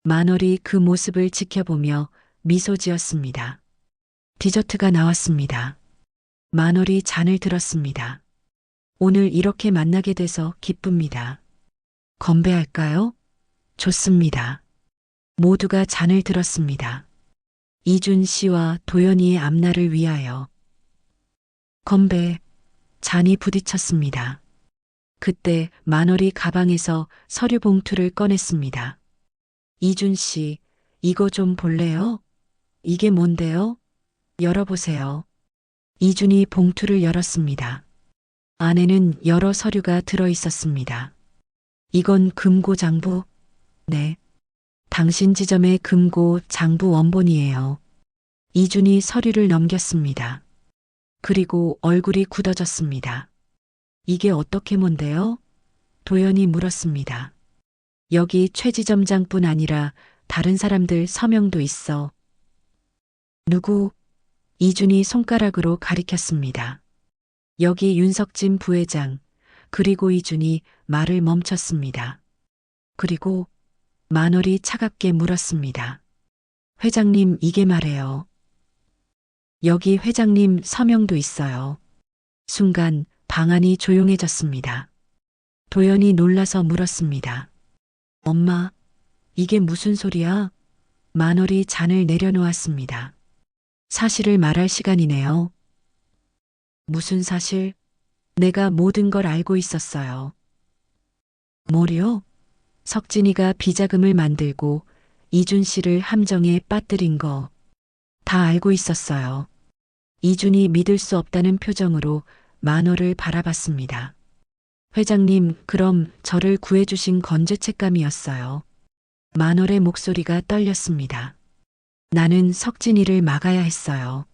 A: 만월이 그 모습을 지켜보며 미소 지었습니다. 디저트가 나왔습니다. 만월이 잔을 들었습니다. 오늘 이렇게 만나게 돼서 기쁩니다. 건배할까요? 좋습니다. 모두가 잔을 들었습니다. 이준 씨와 도연이의 앞날을 위하여. 건배. 잔이 부딪혔습니다. 그때 만월이 가방에서 서류 봉투를 꺼냈습니다. 이준 씨, 이거 좀 볼래요? 이게 뭔데요? 열어보세요. 이준이 봉투를 열었습니다. 안에는 여러 서류가 들어 있었습니다. 이건 금고 장부? 네. 당신 지점의 금고 장부 원본이에요. 이준이 서류를 넘겼습니다. 그리고 얼굴이 굳어졌습니다. 이게 어떻게 뭔데요? 도연이 물었습니다. 여기 최 지점장뿐 아니라 다른 사람들 서명도 있어. 누구? 이준이 손가락으로 가리켰습니다. 여기 윤석진 부회장, 그리고 이준이 말을 멈췄습니다. 그리고 만월이 차갑게 물었습니다. 회장님, 이게 말해요. 여기 회장님 서명도 있어요. 순간 방안이 조용해졌습니다. 도연이 놀라서 물었습니다. 엄마, 이게 무슨 소리야? 만월이 잔을 내려놓았습니다. 사실을 말할 시간이네요. 무슨 사실? 내가 모든 걸 알고 있었어요. 뭐요? 석진이가 비자금을 만들고 이준 씨를 함정에 빠뜨린 거 다 알고 있었어요. 이준이 믿을 수 없다는 표정으로 만월을 바라봤습니다. 회장님, 그럼 저를 구해주신 건 죄책감이었어요. 만월의 목소리가 떨렸습니다. 나는 석진이를 막아야 했어요.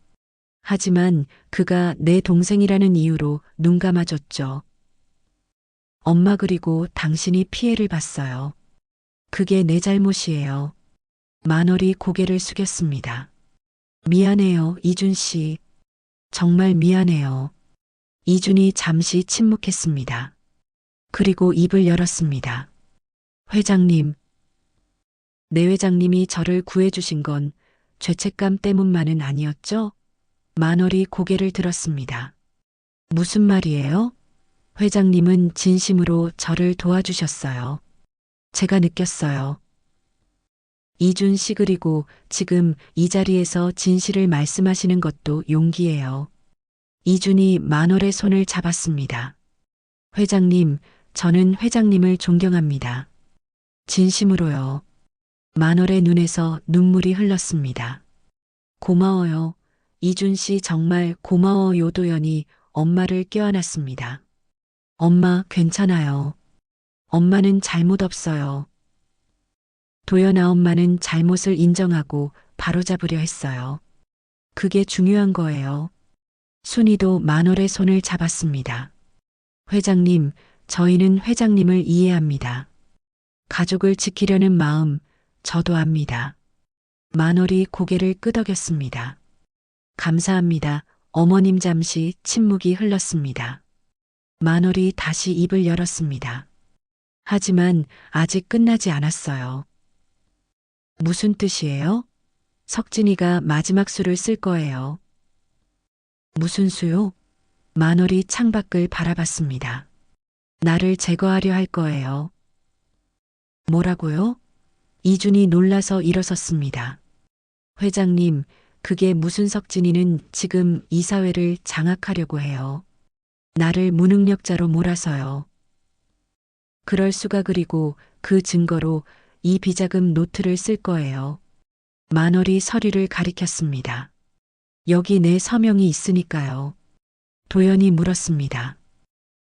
A: 하지만 그가 내 동생이라는 이유로 눈 감아줬죠. 엄마, 그리고 당신이 피해를 봤어요. 그게 내 잘못이에요. 만월이 고개를 숙였습니다. 미안해요, 이준 씨. 정말 미안해요. 이준이 잠시 침묵했습니다. 그리고 입을 열었습니다. 회장님. 내 회장님이 저를 구해주신 건 죄책감 때문만은 아니었죠? 만월이 고개를 들었습니다. 무슨 말이에요? 회장님은 진심으로 저를 도와주셨어요. 제가 느꼈어요. 이준 씨, 그리고 지금 이 자리에서 진실을 말씀하시는 것도 용기예요. 이준이 만월의 손을 잡았습니다. 회장님, 저는 회장님을 존경합니다. 진심으로요. 만월의 눈에서 눈물이 흘렀습니다. 고마워요. 이준 씨, 정말 고마워요. 도연이 엄마를 껴안았습니다. 엄마, 괜찮아요. 엄마는 잘못 없어요. 도연아, 엄마는 잘못을 인정하고 바로잡으려 했어요. 그게 중요한 거예요. 순이도 만월의 손을 잡았습니다. 회장님, 저희는 회장님을 이해합니다. 가족을 지키려는 마음, 저도 압니다. 만월이 고개를 끄덕였습니다. 감사합니다. 어머님. 잠시 침묵이 흘렀습니다. 만월이 다시 입을 열었습니다. 하지만 아직 끝나지 않았어요. 무슨 뜻이에요? 석진이가 마지막 수를 쓸 거예요. 무슨 수요? 만월이 창밖을 바라봤습니다. 나를 제거하려 할 거예요. 뭐라고요? 이준이 놀라서 일어섰습니다. 회장님, 그게 무슨 석진이는 지금 이사회를 장악하려고 해요. 나를 무능력자로 몰아서요. 그럴 수가. 그리고 그 증거로 이 비자금 노트를 쓸 거예요. 만월이 서류를 가리켰습니다. 여기 내 서명이 있으니까요. 도연이 물었습니다.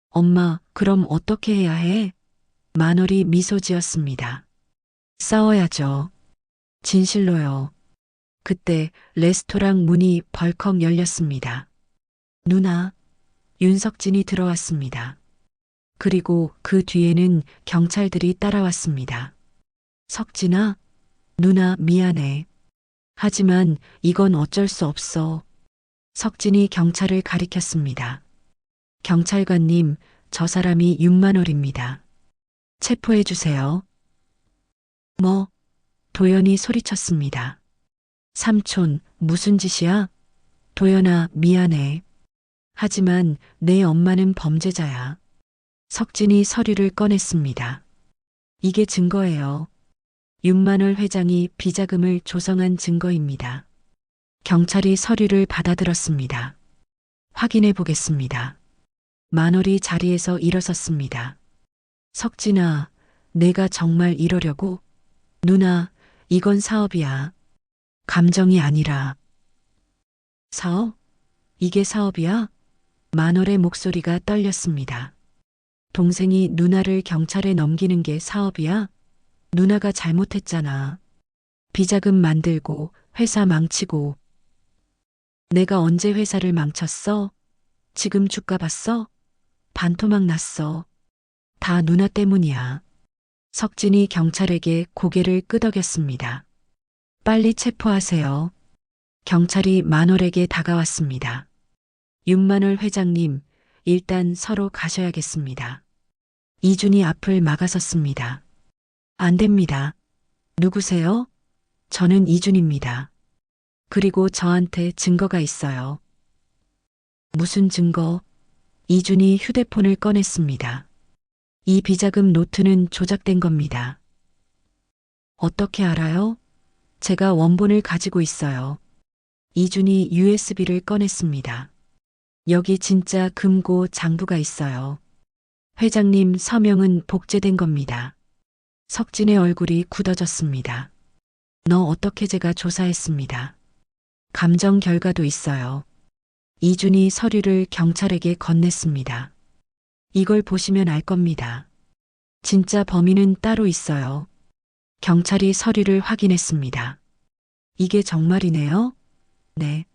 A: 엄마, 그럼 어떻게 해야 해? 만월이 미소 지었습니다. 싸워야죠. 진실로요. 그때 레스토랑 문이 벌컥 열렸습니다. 누나, 윤석진이 들어왔습니다. 그리고 그 뒤에는 경찰들이 따라왔습니다. 석진아, 누나 미안해. 하지만 이건 어쩔 수 없어. 석진이 경찰을 가리켰습니다. 경찰관님, 저 사람이 윤만월입니다. 체포해 주세요. 뭐? 도연이 소리쳤습니다. 삼촌, 무슨 짓이야? 도연아, 미안해. 하지만 내 엄마는 범죄자야. 석진이 서류를 꺼냈습니다. 이게 증거예요. 윤만월 회장이 비자금을 조성한 증거입니다. 경찰이 서류를 받아들었습니다. 확인해 보겠습니다. 만월이 자리에서 일어섰습니다. 석진아, 내가 정말 이러려고? 누나, 이건 사업이야. 감정이 아니라. 사업? 이게 사업이야? 만월의 목소리가 떨렸습니다. 동생이 누나를 경찰에 넘기는 게 사업이야? 누나가 잘못했잖아. 비자금 만들고 회사 망치고. 내가 언제 회사를 망쳤어? 지금 주가 봤어? 반토막 났어. 다 누나 때문이야. 석진이 경찰에게 고개를 끄덕였습니다. 빨리 체포하세요. 경찰이 만월에게 다가왔습니다. 윤만월 회장님, 일단 서로 가셔야겠습니다. 이준이 앞을 막아섰습니다. 안 됩니다. 누구세요? 저는 이준입니다. 그리고 저한테 증거가 있어요. 무슨 증거? 이준이 휴대폰을 꺼냈습니다. 이 비자금 노트는 조작된 겁니다. 어떻게 알아요? 제가 원본을 가지고 있어요. 이준이 USB를 꺼냈습니다. 여기 진짜 금고 장부가 있어요. 회장님 서명은 복제된 겁니다. 석진의 얼굴이 굳어졌습니다. 너 어떻게 제가 조사했습니다. 감정 결과도 있어요. 이준이 서류를 경찰에게 건넸습니다. 이걸 보시면 알 겁니다. 진짜 범인은 따로 있어요. 경찰이 서류를 확인했습니다. 이게 정말이네요? 네.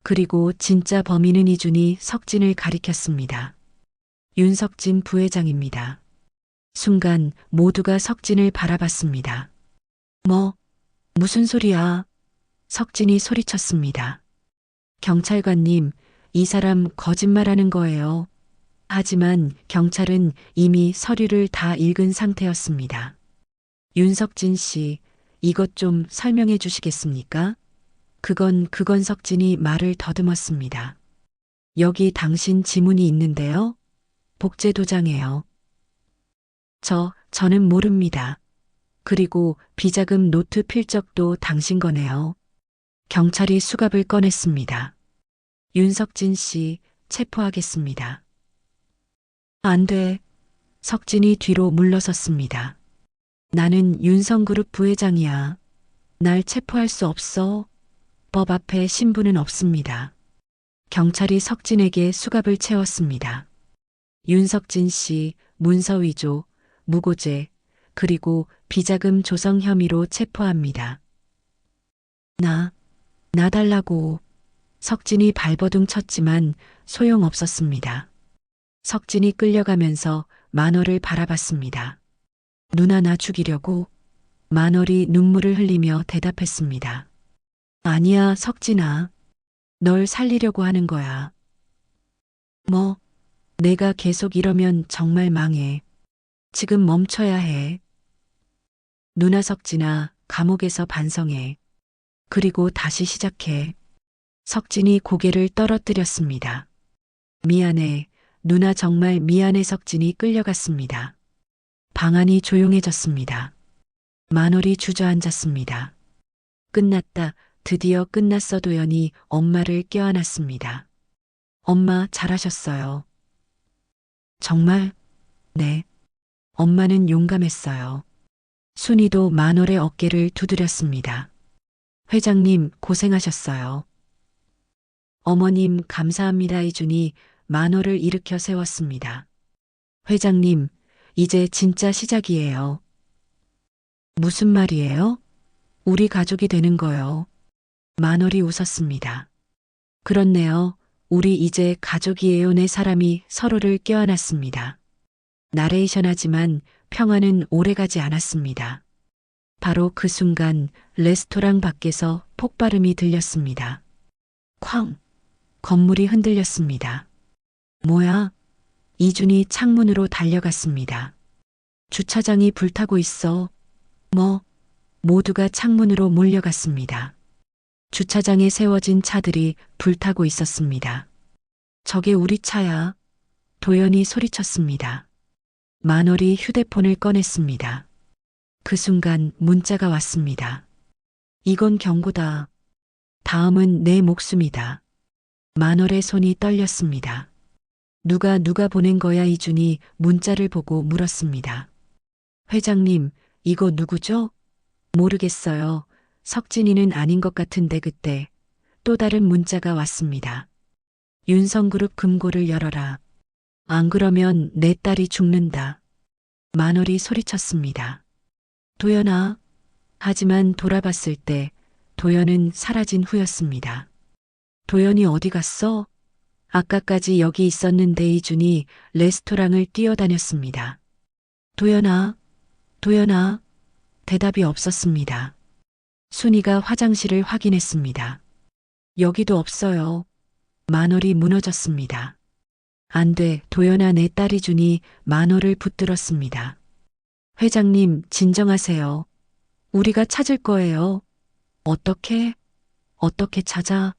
A: 그리고 진짜 범인은 이준이 석진을 가리켰습니다. 윤석진 부회장입니다. 순간 모두가 석진을 바라봤습니다. 무슨 소리야? 석진이 소리쳤습니다. 경찰관님, 이 사람 거짓말하는 거예요. 하지만 경찰은 이미 서류를 다 읽은 상태였습니다. 윤석진 씨, 이것 좀 설명해 주시겠습니까? 그건 석진이 말을 더듬었습니다. 여기 당신 지문이 있는데요. 복제 도장이에요. 저는 모릅니다. 그리고 비자금 노트 필적도 당신 거네요. 경찰이 수갑을 꺼냈습니다. 윤석진 씨, 체포하겠습니다. 안 돼. 석진이 뒤로 물러섰습니다. 나는 윤성그룹 부회장이야. 날 체포할 수 없어. 법 앞에 신분은 없습니다. 경찰이 석진에게 수갑을 채웠습니다. 윤석진 씨, 문서 위조, 무고죄, 그리고 비자금 조성 혐의로 체포합니다. 나 달라고. 석진이 발버둥 쳤지만 소용없었습니다. 석진이 끌려가면서 만월을 바라봤습니다. 누나 나 죽이려고? 만월이 눈물을 흘리며 대답했습니다. 아니야, 석진아. 널 살리려고 하는 거야. 내가 계속 이러면 정말 망해. 지금 멈춰야 해. 누나 석진아, 감옥에서 반성해. 그리고 다시 시작해. 석진이 고개를 떨어뜨렸습니다. 미안해. 누나 정말 미안해. 석진이 끌려갔습니다. 방 안이 조용해졌습니다. 만월이 주저앉았습니다. 끝났다. 드디어 끝났어. 도연이 엄마를 껴안았습니다. 엄마 잘하셨어요. 정말? 네. 엄마는 용감했어요. 순이도 만월의 어깨를 두드렸습니다. 회장님 고생하셨어요. 어머님 감사합니다. 이준이 만월을 일으켜 세웠습니다. 회장님, 이제 진짜 시작이에요. 무슨 말이에요? 우리 가족이 되는 거요. 만월이 웃었습니다. 그렇네요. 우리 이제 가족이에요. 네 사람이 서로를 껴안았습니다. 나레이션하지만 평화는 오래가지 않았습니다. 바로 그 순간 레스토랑 밖에서 폭발음이 들렸습니다. 쾅! 건물이 흔들렸습니다. 뭐야? 이준이 창문으로 달려갔습니다. 주차장이 불타고 있어. 뭐? 모두가 창문으로 몰려갔습니다. 주차장에 세워진 차들이 불타고 있었습니다. 저게 우리 차야. 도연이 소리쳤습니다. 만월이 휴대폰을 꺼냈습니다. 그 순간 문자가 왔습니다. 이건 경고다. 다음은 내 목숨이다. 만월의 손이 떨렸습니다. 누가 보낸 거야? 이준이 문자를 보고 물었습니다. 회장님, 이거 누구죠? 모르겠어요. 석진이는 아닌 것 같은데. 그때 또 다른 문자가 왔습니다. 윤성그룹 금고를 열어라. 안 그러면 내 딸이 죽는다. 만월이 소리쳤습니다. 도연아. 하지만 돌아봤을 때 도연은 사라진 후였습니다. 도연이 어디 갔어? 아까까지 여기 있었는데. 이준이 레스토랑을 뛰어다녔습니다. 도연아, 도연아. 대답이 없었습니다. 순이가 화장실을 확인했습니다. 여기도 없어요. 만월이 무너졌습니다. 안 돼, 도연아. 내 딸. 이준이 만월을 붙들었습니다. 회장님, 진정하세요. 우리가 찾을 거예요. 어떻게 찾아?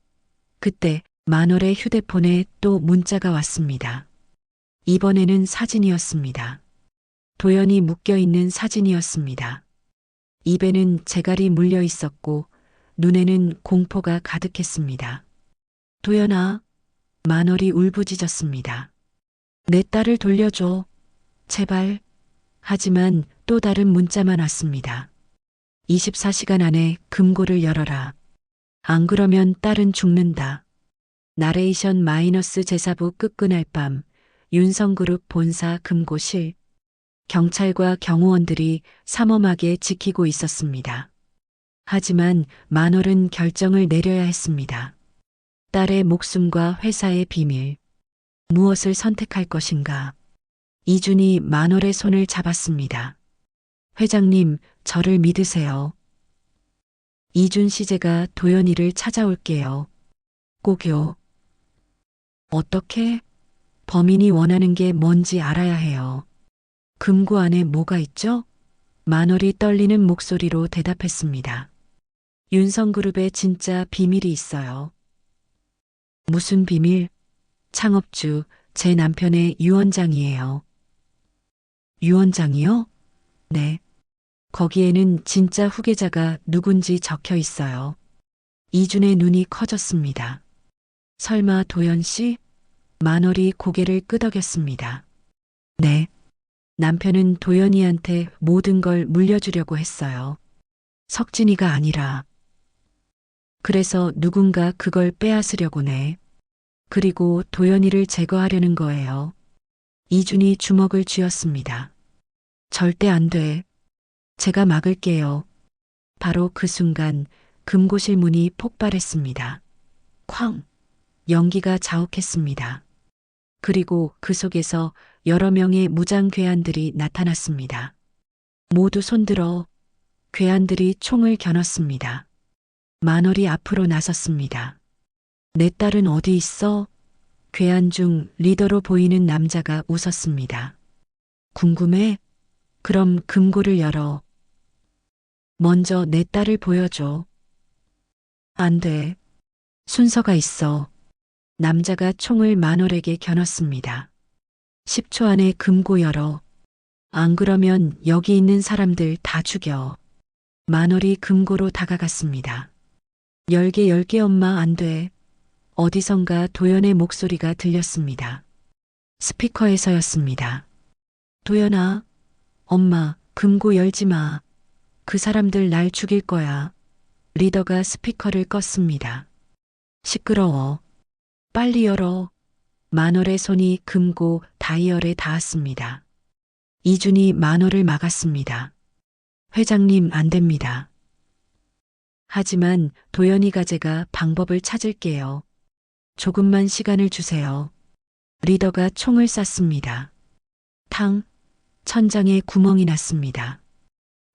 A: 그때 만월의 휴대폰에 또 문자가 왔습니다. 이번에는 사진이었습니다. 도연이 묶여있는 사진이었습니다. 입에는 재갈이 물려 있었고 눈에는 공포가 가득했습니다. 도연아. 만월이 울부짖었습니다. 내 딸을 돌려줘. 제발. 하지만 또 다른 문자만 왔습니다. 24시간 안에 금고를 열어라. 안 그러면 딸은 죽는다. 나레이션 마이너스 제사부. 끄끈할 밤 윤성그룹 본사 금고실. 경찰과 경호원들이 삼엄하게 지키고 있었습니다. 하지만 만월은 결정을 내려야 했습니다. 딸의 목숨과 회사의 비밀. 무엇을 선택할 것인가? 이준이 만월의 손을 잡았습니다. 회장님, 저를 믿으세요. 이준 씨제가 도연이를 찾아올게요. 꼭요. 어떻게? 범인이 원하는 게 뭔지 알아야 해요. 금고 안에 뭐가 있죠? 만월이 떨리는 목소리로 대답했습니다. 윤성그룹에 진짜 비밀이 있어요. 무슨 비밀? 창업주, 제 남편의 유언장이에요. 유언장이요? 네. 거기에는 진짜 후계자가 누군지 적혀 있어요. 이준의 눈이 커졌습니다. 설마 도연 씨? 만월이 고개를 끄덕였습니다. 네. 남편은 도연이한테 모든 걸 물려주려고 했어요. 석진이가 아니라. 그래서 누군가 그걸 빼앗으려고. 그리고 도연이를 제거하려는 거예요. 이준이 주먹을 쥐었습니다. 절대 안 돼. 제가 막을게요. 바로 그 순간 금고실 문이 폭발했습니다. 쾅! 연기가 자욱했습니다. 그리고 그 속에서 여러 명의 무장 괴한들이 나타났습니다. 모두 손들어. 괴한들이 총을 겨눴습니다. 만월이 앞으로 나섰습니다. 내 딸은 어디 있어? 괴한 중 리더로 보이는 남자가 웃었습니다. 궁금해? 그럼 금고를 열어. 먼저 내 딸을 보여줘. 안 돼. 순서가 있어. 남자가 총을 만월에게 겨눴습니다. 10초 안에 금고 열어. 안 그러면 여기 있는 사람들 다 죽여. 만월이 금고로 다가갔습니다. 열게 엄마. 안 돼. 어디선가 도연의 목소리가 들렸습니다. 스피커에서였습니다. 도연아. 엄마, 금고 열지 마. 그 사람들 날 죽일 거야. 리더가 스피커를 껐습니다. 시끄러워. 빨리 열어. 만월의 손이 금고 다이얼에 닿았습니다. 이준이 만월을 막았습니다. 회장님, 안 됩니다. 하지만 도연이 가제가 방법을 찾을게요. 조금만 시간을 주세요. 리더가 총을 쐈습니다. 탕! 천장에 구멍이 났습니다.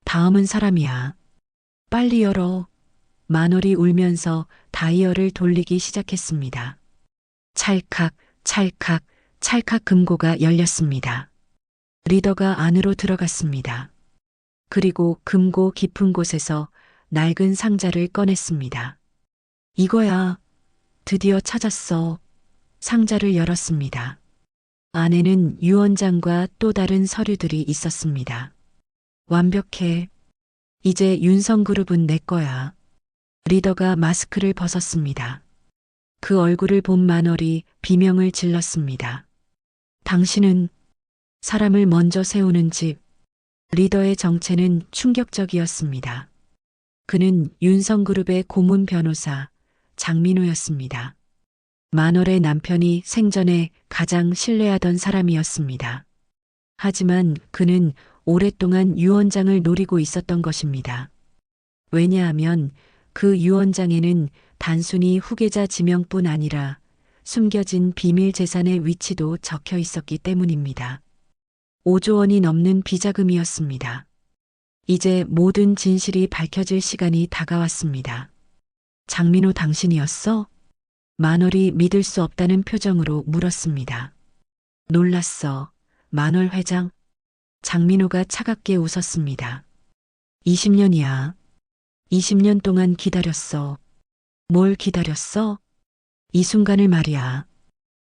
A: 다음은 사람이야. 빨리 열어. 만월이 울면서 다이얼을 돌리기 시작했습니다. 찰칵, 찰칵, 찰칵. 금고가 열렸습니다. 리더가 안으로 들어갔습니다. 그리고 금고 깊은 곳에서 낡은 상자를 꺼냈습니다. 이거야. 드디어 찾았어. 상자를 열었습니다. 안에는 유언장과 또 다른 서류들이 있었습니다. 완벽해. 이제 윤성그룹은 내 거야. 리더가 마스크를 벗었습니다. 그 얼굴을 본 만월이 비명을 질렀습니다. 당신은 사람을 먼저 세우는 집. 리더의 정체는 충격적이었습니다. 그는 윤성그룹의 고문 변호사 장민호였습니다. 만월의 남편이 생전에 가장 신뢰하던 사람이었습니다. 하지만 그는 오랫동안 유언장을 노리고 있었던 것입니다. 왜냐하면 그 유언장에는 단순히 후계자 지명뿐 아니라 숨겨진 비밀 재산의 위치도 적혀 있었기 때문입니다. 5조 원이 넘는 비자금이었습니다. 이제 모든 진실이 밝혀질 시간이 다가왔습니다. 장민호 당신이었어? 만월이 믿을 수 없다는 표정으로 물었습니다. 놀랐어. 만월 회장? 장민호가 차갑게 웃었습니다. 20년이야. 20년 동안 기다렸어. 뭘 기다렸어? 이 순간을 말이야.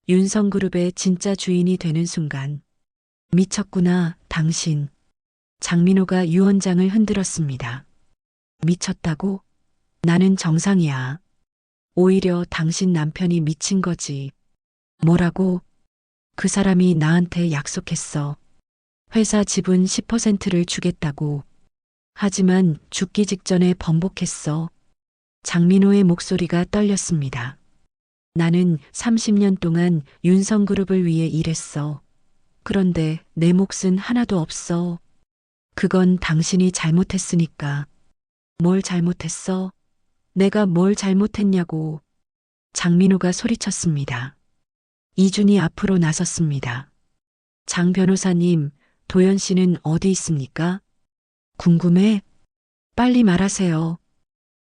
A: 윤성그룹의 진짜 주인이 되는 순간. 미쳤구나, 당신. 장민호가 유언장을 흔들었습니다. 미쳤다고? 나는 정상이야. 오히려 당신 남편이 미친 거지. 뭐라고? 그 사람이 나한테 약속했어. 회사 지분 10%를 주겠다고. 하지만 죽기 직전에 번복했어. 장민호의 목소리가 떨렸습니다. 나는 30년 동안 윤성그룹을 위해 일했어. 그런데 내 몫은 하나도 없어. 그건 당신이 잘못했으니까. 뭘 잘못했어? 내가 뭘 잘못했냐고. 장민호가 소리쳤습니다. 이준이 앞으로 나섰습니다. 장 변호사님, 도연 씨는 어디 있습니까? 궁금해? 빨리 말하세요.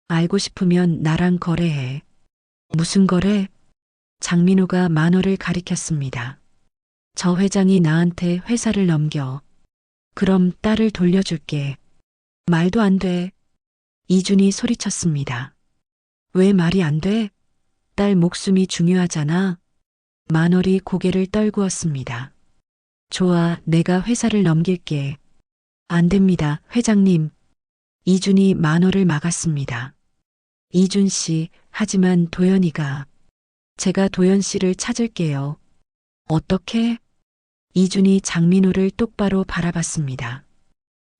A: 알고 싶으면 나랑 거래해. 무슨 거래? 장민호가 만호를 가리켰습니다. 저 회장이 나한테 회사를 넘겨. 그럼 딸을 돌려줄게. 말도 안 돼. 이준이 소리쳤습니다. 왜 말이 안 돼? 딸 목숨이 중요하잖아. 만월이 고개를 떨구었습니다. 좋아, 내가 회사를 넘길게. 안 됩니다, 회장님. 이준이 만월을 막았습니다. 이준 씨, 하지만 도연이가. 제가 도연 씨를 찾을게요. 어떻게? 이준이 장민호를 똑바로 바라봤습니다.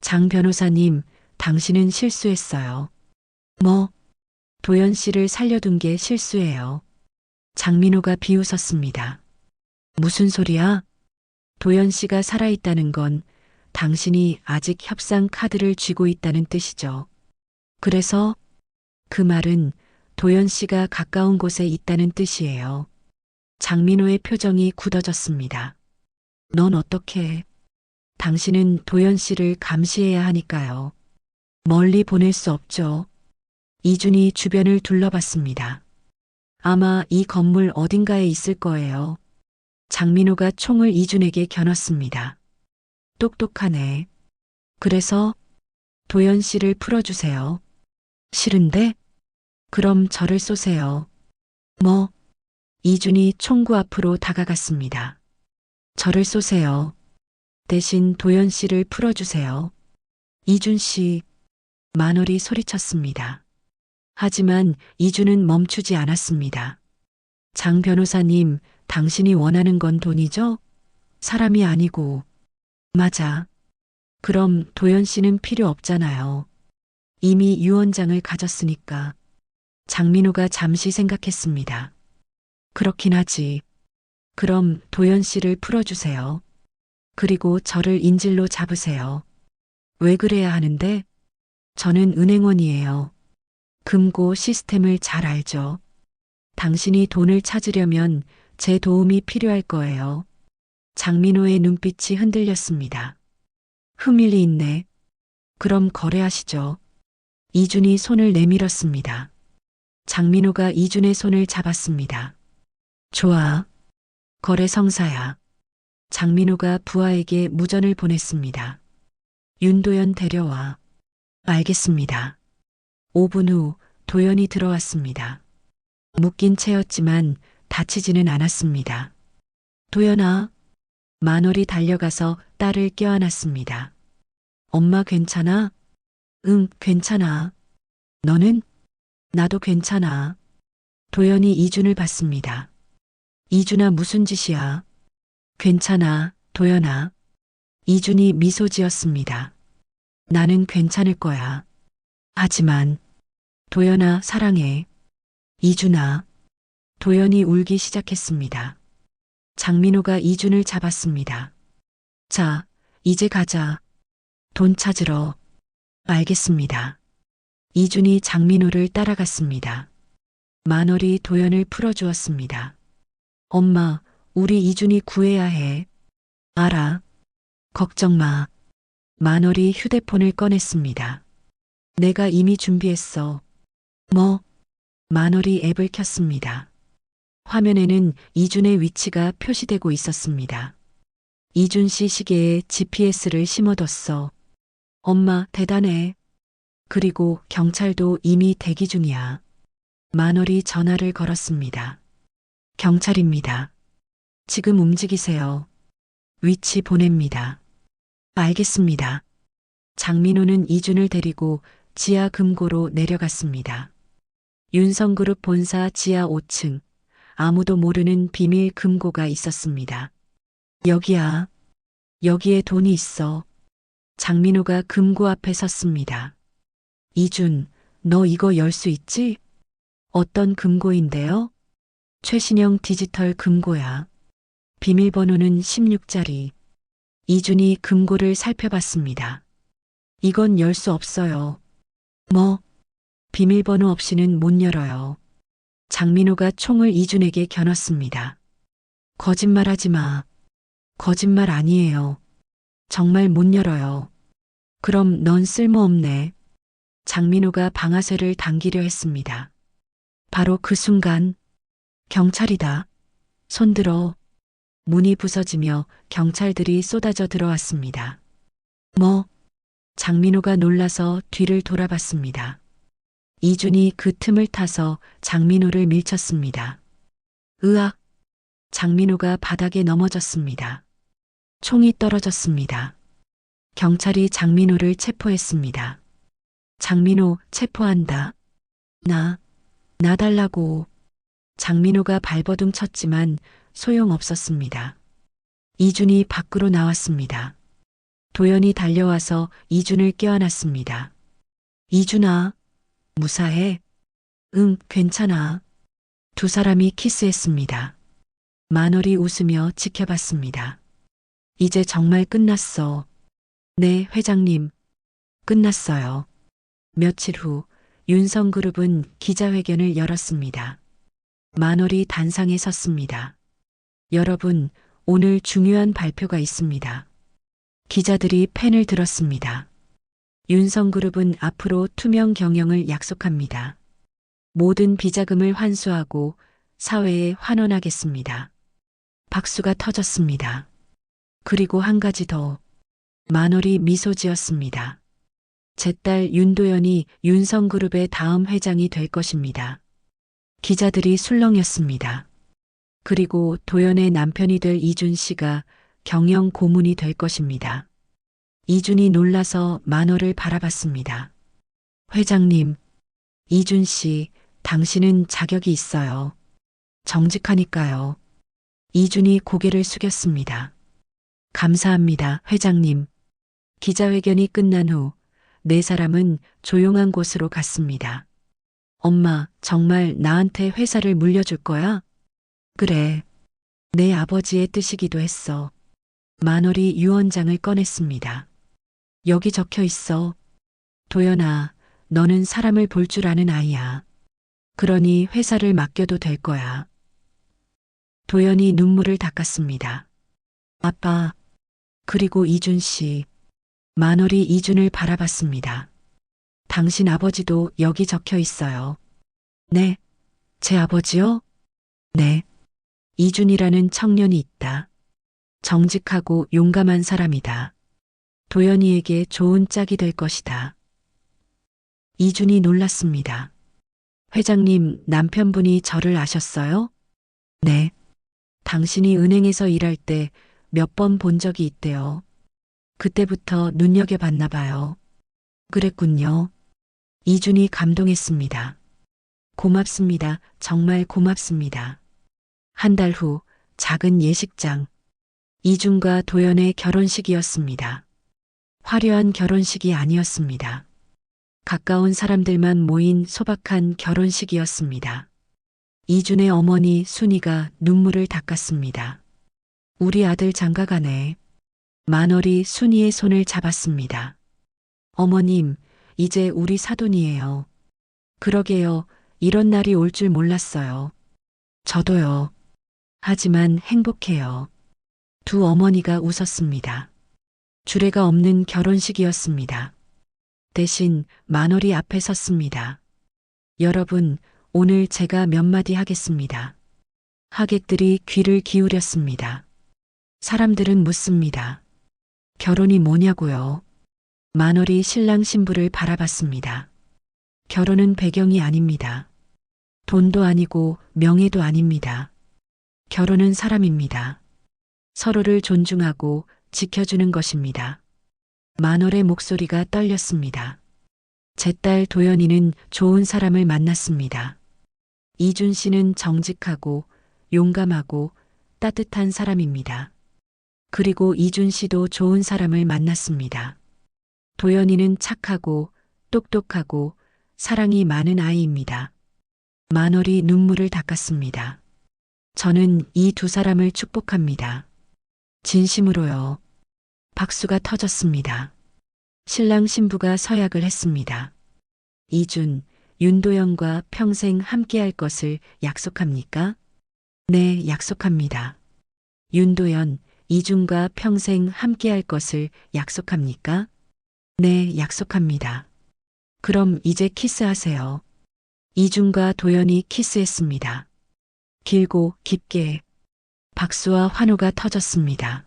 A: 장 변호사님, 당신은 실수했어요. 뭐? 도연 씨를 살려둔 게 실수예요. 장민호가 비웃었습니다. 무슨 소리야? 도연 씨가 살아있다는 건 당신이 아직 협상 카드를 쥐고 있다는 뜻이죠. 그래서 그 말은 도연 씨가 가까운 곳에 있다는 뜻이에요. 장민호의 표정이 굳어졌습니다. 넌 어떻게 해? 당신은 도연 씨를 감시해야 하니까요. 멀리 보낼 수 없죠. 이준이 주변을 둘러봤습니다. 아마 이 건물 어딘가에 있을 거예요. 장민호가 총을 이준에게 겨눴습니다. 똑똑하네. 그래서 도연 씨를 풀어주세요. 싫은데? 그럼 저를 쏘세요. 뭐? 이준이 총구 앞으로 다가갔습니다. 저를 쏘세요. 대신 도연 씨를 풀어주세요. 이준 씨, 만월이 소리쳤습니다. 하지만 이준은 멈추지 않았습니다. 장 변호사님, 당신이 원하는 건 돈이죠? 사람이 아니고. 맞아. 그럼 도연 씨는 필요 없잖아요. 이미 유언장을 가졌으니까. 장민호가 잠시 생각했습니다. 그렇긴 하지. 그럼 도연 씨를 풀어주세요. 그리고 저를 인질로 잡으세요. 왜 그래야 하는데? 저는 은행원이에요. 금고 시스템을 잘 알죠. 당신이 돈을 찾으려면 제 도움이 필요할 거예요. 장민호의 눈빛이 흔들렸습니다. 흐밀리 있네. 그럼 거래하시죠. 이준이 손을 내밀었습니다. 장민호가 이준의 손을 잡았습니다. 좋아. 거래 성사야. 장민호가 부하에게 무전을 보냈습니다. 윤도현 데려와. 알겠습니다. 5분 후 도연이 들어왔습니다. 묶인 채였지만 다치지는 않았습니다. 도연아. 만월이 달려가서 딸을 껴안았습니다. 엄마 괜찮아? 응, 괜찮아. 너는? 나도 괜찮아. 도연이 이준을 봤습니다. 이준아 무슨 짓이야? 괜찮아, 도연아. 이준이 미소 지었습니다. 나는 괜찮을 거야. 하지만 도연아 사랑해. 이준아. 도연이 울기 시작했습니다. 장민호가 이준을 잡았습니다. 자, 이제 가자. 돈 찾으러. 알겠습니다. 이준이 장민호를 따라갔습니다. 만월이 도연을 풀어주었습니다. 엄마, 우리 이준이 구해야 해. 알아. 걱정 마. 만월이 휴대폰을 꺼냈습니다. 내가 이미 준비했어. 뭐? 만월이 앱을 켰습니다. 화면에는 이준의 위치가 표시되고 있었습니다. 이준 씨 시계에 GPS를 심어뒀어. 엄마, 대단해. 그리고 경찰도 이미 대기 중이야. 만월이 전화를 걸었습니다. 경찰입니다. 지금 움직이세요. 위치 보냅니다. 알겠습니다. 장민호는 이준을 데리고 지하 금고로 내려갔습니다. 윤성그룹 본사 지하 5층, 아무도 모르는 비밀 금고가 있었습니다. 여기야. 여기에 돈이 있어. 장민호가 금고 앞에 섰습니다. 이준, 너 이거 열 수 있지? 어떤 금고인데요? 최신형 디지털 금고야. 비밀번호는 16자리. 이준이 금고를 살펴봤습니다. 이건 열 수 없어요. 뭐? 비밀번호 없이는 못 열어요. 장민호가 총을 이준에게 겨눴습니다. 거짓말하지 마. 거짓말 아니에요. 정말 못 열어요. 그럼 넌 쓸모없네. 장민호가 방아쇠를 당기려 했습니다. 바로 그 순간 경찰이다. 손들어. 문이 부서지며 경찰들이 쏟아져 들어왔습니다. 뭐? 장민호가 놀라서 뒤를 돌아봤습니다. 이준이 그 틈을 타서 장민호를 밀쳤습니다. 으악! 장민호가 바닥에 넘어졌습니다. 총이 떨어졌습니다. 경찰이 장민호를 체포했습니다. 장민호 체포한다. 나 달라고. 장민호가 발버둥 쳤지만 소용없었습니다. 이준이 밖으로 나왔습니다. 도연이 달려와서 이준을 껴안았습니다. 이준아, 무사해? 응, 괜찮아. 두 사람이 키스했습니다. 만월이 웃으며 지켜봤습니다. 이제 정말 끝났어. 네, 회장님. 끝났어요. 며칠 후 윤성그룹은 기자회견을 열었습니다. 만월이 단상에 섰습니다. 여러분, 오늘 중요한 발표가 있습니다. 기자들이 펜을 들었습니다. 윤성그룹은 앞으로 투명 경영을 약속합니다. 모든 비자금을 환수하고 사회에 환원하겠습니다. 박수가 터졌습니다. 그리고 한 가지 더. 만월이 미소 지었습니다. 제 딸 윤도연이 윤성그룹의 다음 회장이 될 것입니다. 기자들이 술렁였습니다. 그리고 도연의 남편이 될 이준 씨가 경영 고문이 될 것입니다. 이준이 놀라서 만월을 바라봤습니다. 회장님, 이준 씨, 당신은 자격이 있어요. 정직하니까요. 이준이 고개를 숙였습니다. 감사합니다, 회장님. 기자회견이 끝난 후 네 사람은 조용한 곳으로 갔습니다. 엄마, 정말 나한테 회사를 물려줄 거야? 그래. 내 아버지의 뜻이기도 했어. 만월이 유언장을 꺼냈습니다. 여기 적혀 있어. 도연아, 너는 사람을 볼 줄 아는 아이야. 그러니 회사를 맡겨도 될 거야. 도연이 눈물을 닦았습니다. 아빠, 그리고 이준 씨. 만월이 이준을 바라봤습니다. 당신 아버지도 여기 적혀 있어요. 네, 제 아버지요? 네, 이준이라는 청년이 있다. 정직하고 용감한 사람이다. 도연이에게 좋은 짝이 될 것이다. 이준이 놀랐습니다. 회장님, 남편분이 저를 아셨어요? 네. 당신이 은행에서 일할 때 몇 번 본 적이 있대요. 그때부터 눈여겨봤나 봐요. 그랬군요. 이준이 감동했습니다. 고맙습니다. 정말 고맙습니다. 한 달 후 작은 예식장. 이준과 도연의 결혼식이었습니다. 화려한 결혼식이 아니었습니다. 가까운 사람들만 모인 소박한 결혼식이었습니다. 이준의 어머니 순이가 눈물을 닦았습니다. 우리 아들 장가가네. 만월이 순이의 손을 잡았습니다. 어머님, 이제 우리 사돈이에요. 그러게요. 이런 날이 올 줄 몰랐어요. 저도요. 하지만 행복해요. 두 어머니가 웃었습니다. 주례가 없는 결혼식이었습니다. 대신 만월이 앞에 섰습니다. 여러분, 오늘 제가 몇 마디 하겠습니다. 하객들이 귀를 기울였습니다. 사람들은 묻습니다. 결혼이 뭐냐고요? 만월이 신랑 신부를 바라봤습니다. 결혼은 배경이 아닙니다. 돈도 아니고 명예도 아닙니다. 결혼은 사람입니다. 서로를 존중하고 지켜주는 것입니다. 만월의 목소리가 떨렸습니다. 제 딸 도연이는 좋은 사람을 만났습니다. 이준 씨는 정직하고 용감하고 따뜻한 사람입니다. 그리고 이준 씨도 좋은 사람을 만났습니다. 도연이는 착하고 똑똑하고 사랑이 많은 아이입니다. 만월이 눈물을 닦았습니다. 저는 이 두 사람을 축복합니다. 진심으로요. 박수가 터졌습니다. 신랑 신부가 서약을 했습니다. 이준, 윤도현과 평생 함께할 것을 약속합니까? 네, 약속합니다. 윤도현, 이준과 평생 함께할 것을 약속합니까? 네, 약속합니다. 그럼 이제 키스하세요. 이준과 도연이 키스했습니다. 길고 깊게 박수와 환호가 터졌습니다.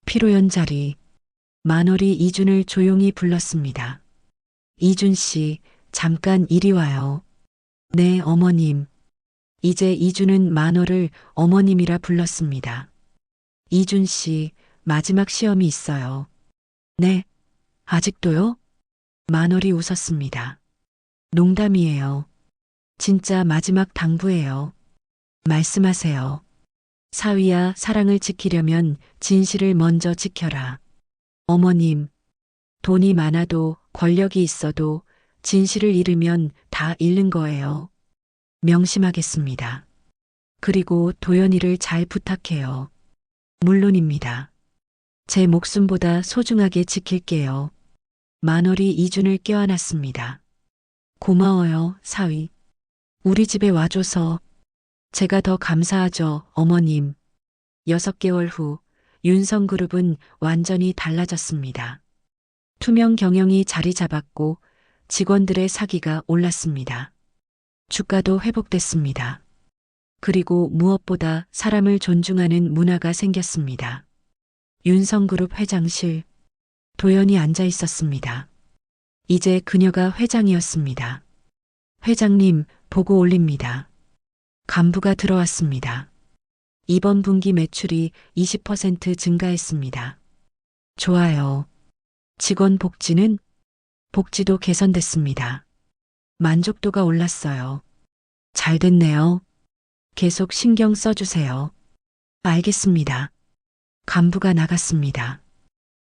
A: 피로연 자리. 만월이 이준을 조용히 불렀습니다. 이준 씨, 잠깐 이리 와요. 네, 어머님. 이제 이준은 만월을 어머님이라 불렀습니다. 이준 씨, 마지막 시험이 있어요. 네, 아직도요? 만월이 웃었습니다. 농담이에요. 진짜 마지막 당부예요. 말씀하세요. 사위야, 사랑을 지키려면 진실을 먼저 지켜라. 어머님, 돈이 많아도 권력이 있어도 진실을 잃으면 다 잃는 거예요. 명심하겠습니다. 그리고 도연이를 잘 부탁해요. 물론입니다. 제 목숨보다 소중하게 지킬게요. 만월이 이준을 껴안았습니다. 고마워요, 사위. 우리 집에 와줘서. 제가 더 감사하죠, 어머님. 6개월 후 윤성그룹은 완전히 달라졌습니다. 투명 경영이 자리 잡았고 직원들의 사기가 올랐습니다. 주가도 회복됐습니다. 그리고 무엇보다 사람을 존중하는 문화가 생겼습니다. 윤성그룹 회장실, 도연이 앉아 있었습니다. 이제 그녀가 회장이었습니다. 회장님, 보고 올립니다. 간부가 들어왔습니다. 이번 분기 매출이 20% 증가했습니다. 좋아요. 직원 복지는? 복지도 개선됐습니다. 만족도가 올랐어요. 잘 됐네요. 계속 신경 써주세요. 알겠습니다. 간부가 나갔습니다.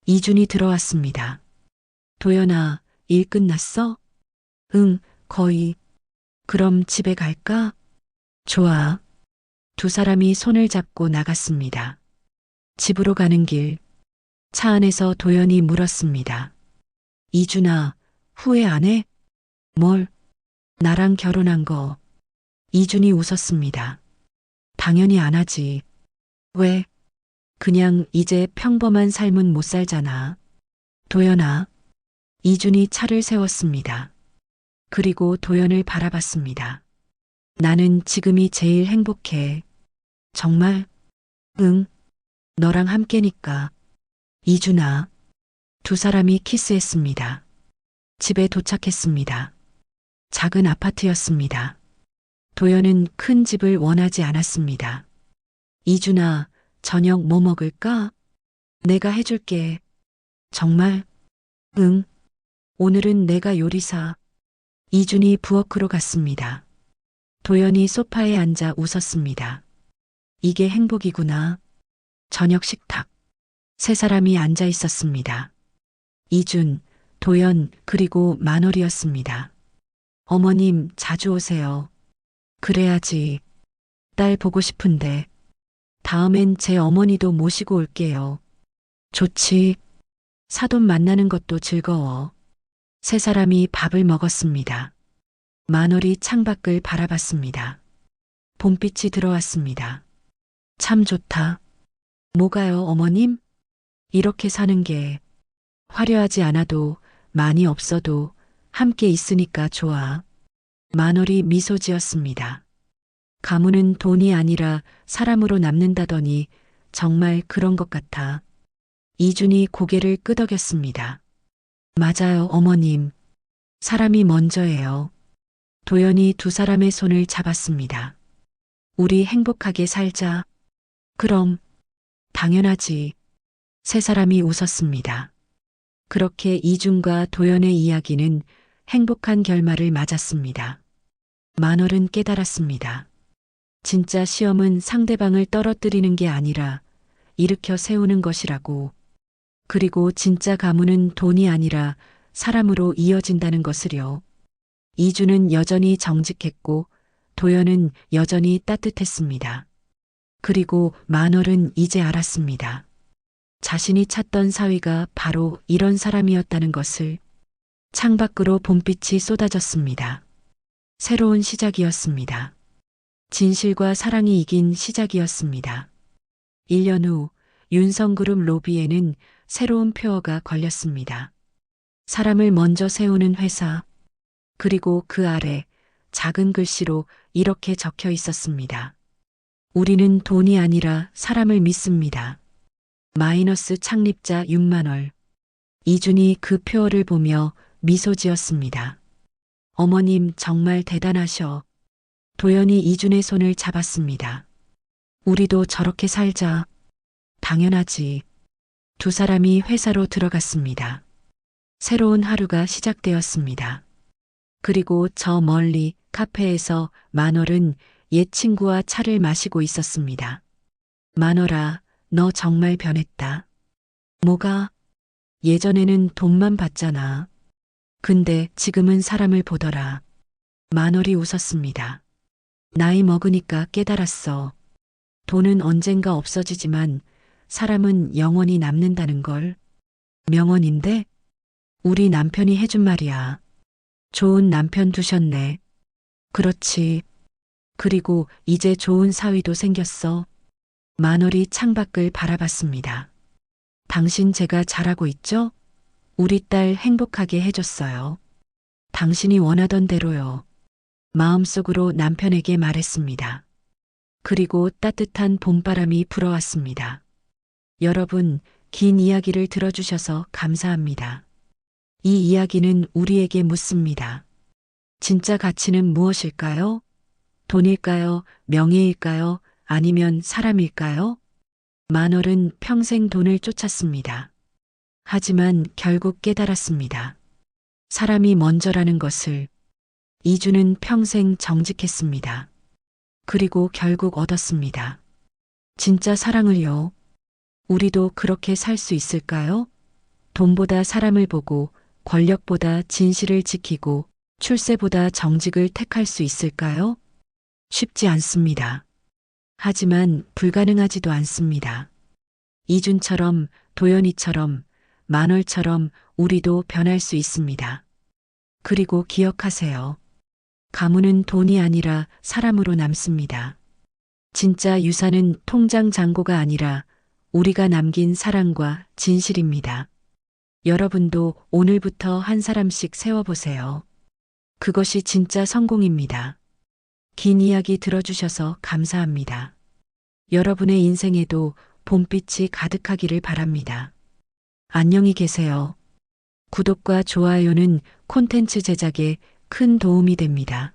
A: 이준이 들어왔습니다. 도연아, 일 끝났어? 응, 거의. 그럼 집에 갈까? 좋아. 두 사람이 손을 잡고 나갔습니다. 집으로 가는 길, 차 안에서 도연이 물었습니다. 이준아, 후회 안 해? 뭘? 나랑 결혼한 거. 이준이 웃었습니다. 당연히 안 하지. 왜? 그냥 이제 평범한 삶은 못 살잖아. 도연아. 이준이 차를 세웠습니다. 그리고 도연을 바라봤습니다. 나는 지금이 제일 행복해. 정말? 응. 너랑 함께니까. 이준아. 두 사람이 키스했습니다. 집에 도착했습니다. 작은 아파트였습니다. 도연은 큰 집을 원하지 않았습니다. 이준아, 저녁 뭐 먹을까? 내가 해줄게. 정말? 응. 오늘은 내가 요리사. 이준이 부엌으로 갔습니다. 도연이 소파에 앉아 웃었습니다. 이게 행복이구나. 저녁 식탁. 세 사람이 앉아 있었습니다. 이준, 도연, 그리고 만월이었습니다. 어머님, 자주 오세요. 그래야지. 딸 보고 싶은데. 다음엔 제 어머니도 모시고 올게요. 좋지. 사돈 만나는 것도 즐거워. 세 사람이 밥을 먹었습니다. 만월이 창밖을 바라봤습니다. 봄빛이 들어왔습니다. 참 좋다. 뭐가요, 어머님? 이렇게 사는 게 화려하지 않아도 많이 없어도 함께 있으니까 좋아. 만월이 미소 지었습니다. 가문은 돈이 아니라 사람으로 남는다더니 정말 그런 것 같아. 이준이 고개를 끄덕였습니다. 맞아요, 어머님. 사람이 먼저예요. 도연이 두 사람의 손을 잡았습니다. 우리 행복하게 살자. 그럼, 당연하지. 세 사람이 웃었습니다. 그렇게 이준과 도연의 이야기는 행복한 결말을 맞았습니다. 만월은 깨달았습니다. 진짜 시험은 상대방을 떨어뜨리는 게 아니라 일으켜 세우는 것이라고. 그리고 진짜 가문은 돈이 아니라 사람으로 이어진다는 것을요. 이주는 여전히 정직했고 도연은 여전히 따뜻했습니다. 그리고 만월은 이제 알았습니다. 자신이 찾던 사위가 바로 이런 사람이었다는 것을. 창밖으로 봄빛이 쏟아졌습니다. 새로운 시작이었습니다. 진실과 사랑이 이긴 시작이었습니다. 1년 후 윤성그룹 로비에는 새로운 표어가 걸렸습니다. 사람을 먼저 세우는 회사. 그리고 그 아래 작은 글씨로 이렇게 적혀 있었습니다. 우리는 돈이 아니라 사람을 믿습니다. 마이너스 창립자 6만월. 이준이 그 표어를 보며 미소 지었습니다. 어머님 정말 대단하셔. 도연이 이준의 손을 잡았습니다. 우리도 저렇게 살자. 당연하지. 두 사람이 회사로 들어갔습니다. 새로운 하루가 시작되었습니다. 그리고 저 멀리 카페에서 만월은 옛 친구와 차를 마시고 있었습니다. 만월아, 너 정말 변했다. 뭐가? 예전에는 돈만 봤잖아. 근데 지금은 사람을 보더라. 만월이 웃었습니다. 나이 먹으니까 깨달았어. 돈은 언젠가 없어지지만 사람은 영원히 남는다는 걸. 명언인데? 우리 남편이 해준 말이야. 좋은 남편 두셨네. 그렇지. 그리고 이제 좋은 사위도 생겼어. 만월이 창밖을 바라봤습니다. 당신 제가 잘하고 있죠? 우리 딸 행복하게 해줬어요. 당신이 원하던 대로요. 마음속으로 남편에게 말했습니다. 그리고 따뜻한 봄바람이 불어왔습니다. 여러분, 긴 이야기를 들어주셔서 감사합니다. 이 이야기는 우리에게 묻습니다. 진짜 가치는 무엇일까요? 돈일까요? 명예일까요? 아니면 사람일까요? 만월은 평생 돈을 쫓았습니다. 하지만 결국 깨달았습니다. 사람이 먼저라는 것을. 이주는 평생 정직했습니다. 그리고 결국 얻었습니다. 진짜 사랑을요. 우리도 그렇게 살 수 있을까요? 돈보다 사람을 보고 권력보다 진실을 지키고 출세보다 정직을 택할 수 있을까요? 쉽지 않습니다. 하지만 불가능하지도 않습니다. 이준처럼, 도연이처럼, 만월처럼 우리도 변할 수 있습니다. 그리고 기억하세요. 가문은 돈이 아니라 사람으로 남습니다. 진짜 유산은 통장 잔고가 아니라 우리가 남긴 사랑과 진실입니다. 여러분도 오늘부터 한 사람씩 세워보세요. 그것이 진짜 성공입니다. 긴 이야기 들어주셔서 감사합니다. 여러분의 인생에도 봄빛이 가득하기를 바랍니다. 안녕히 계세요. 구독과 좋아요는 콘텐츠 제작에 큰 도움이 됩니다.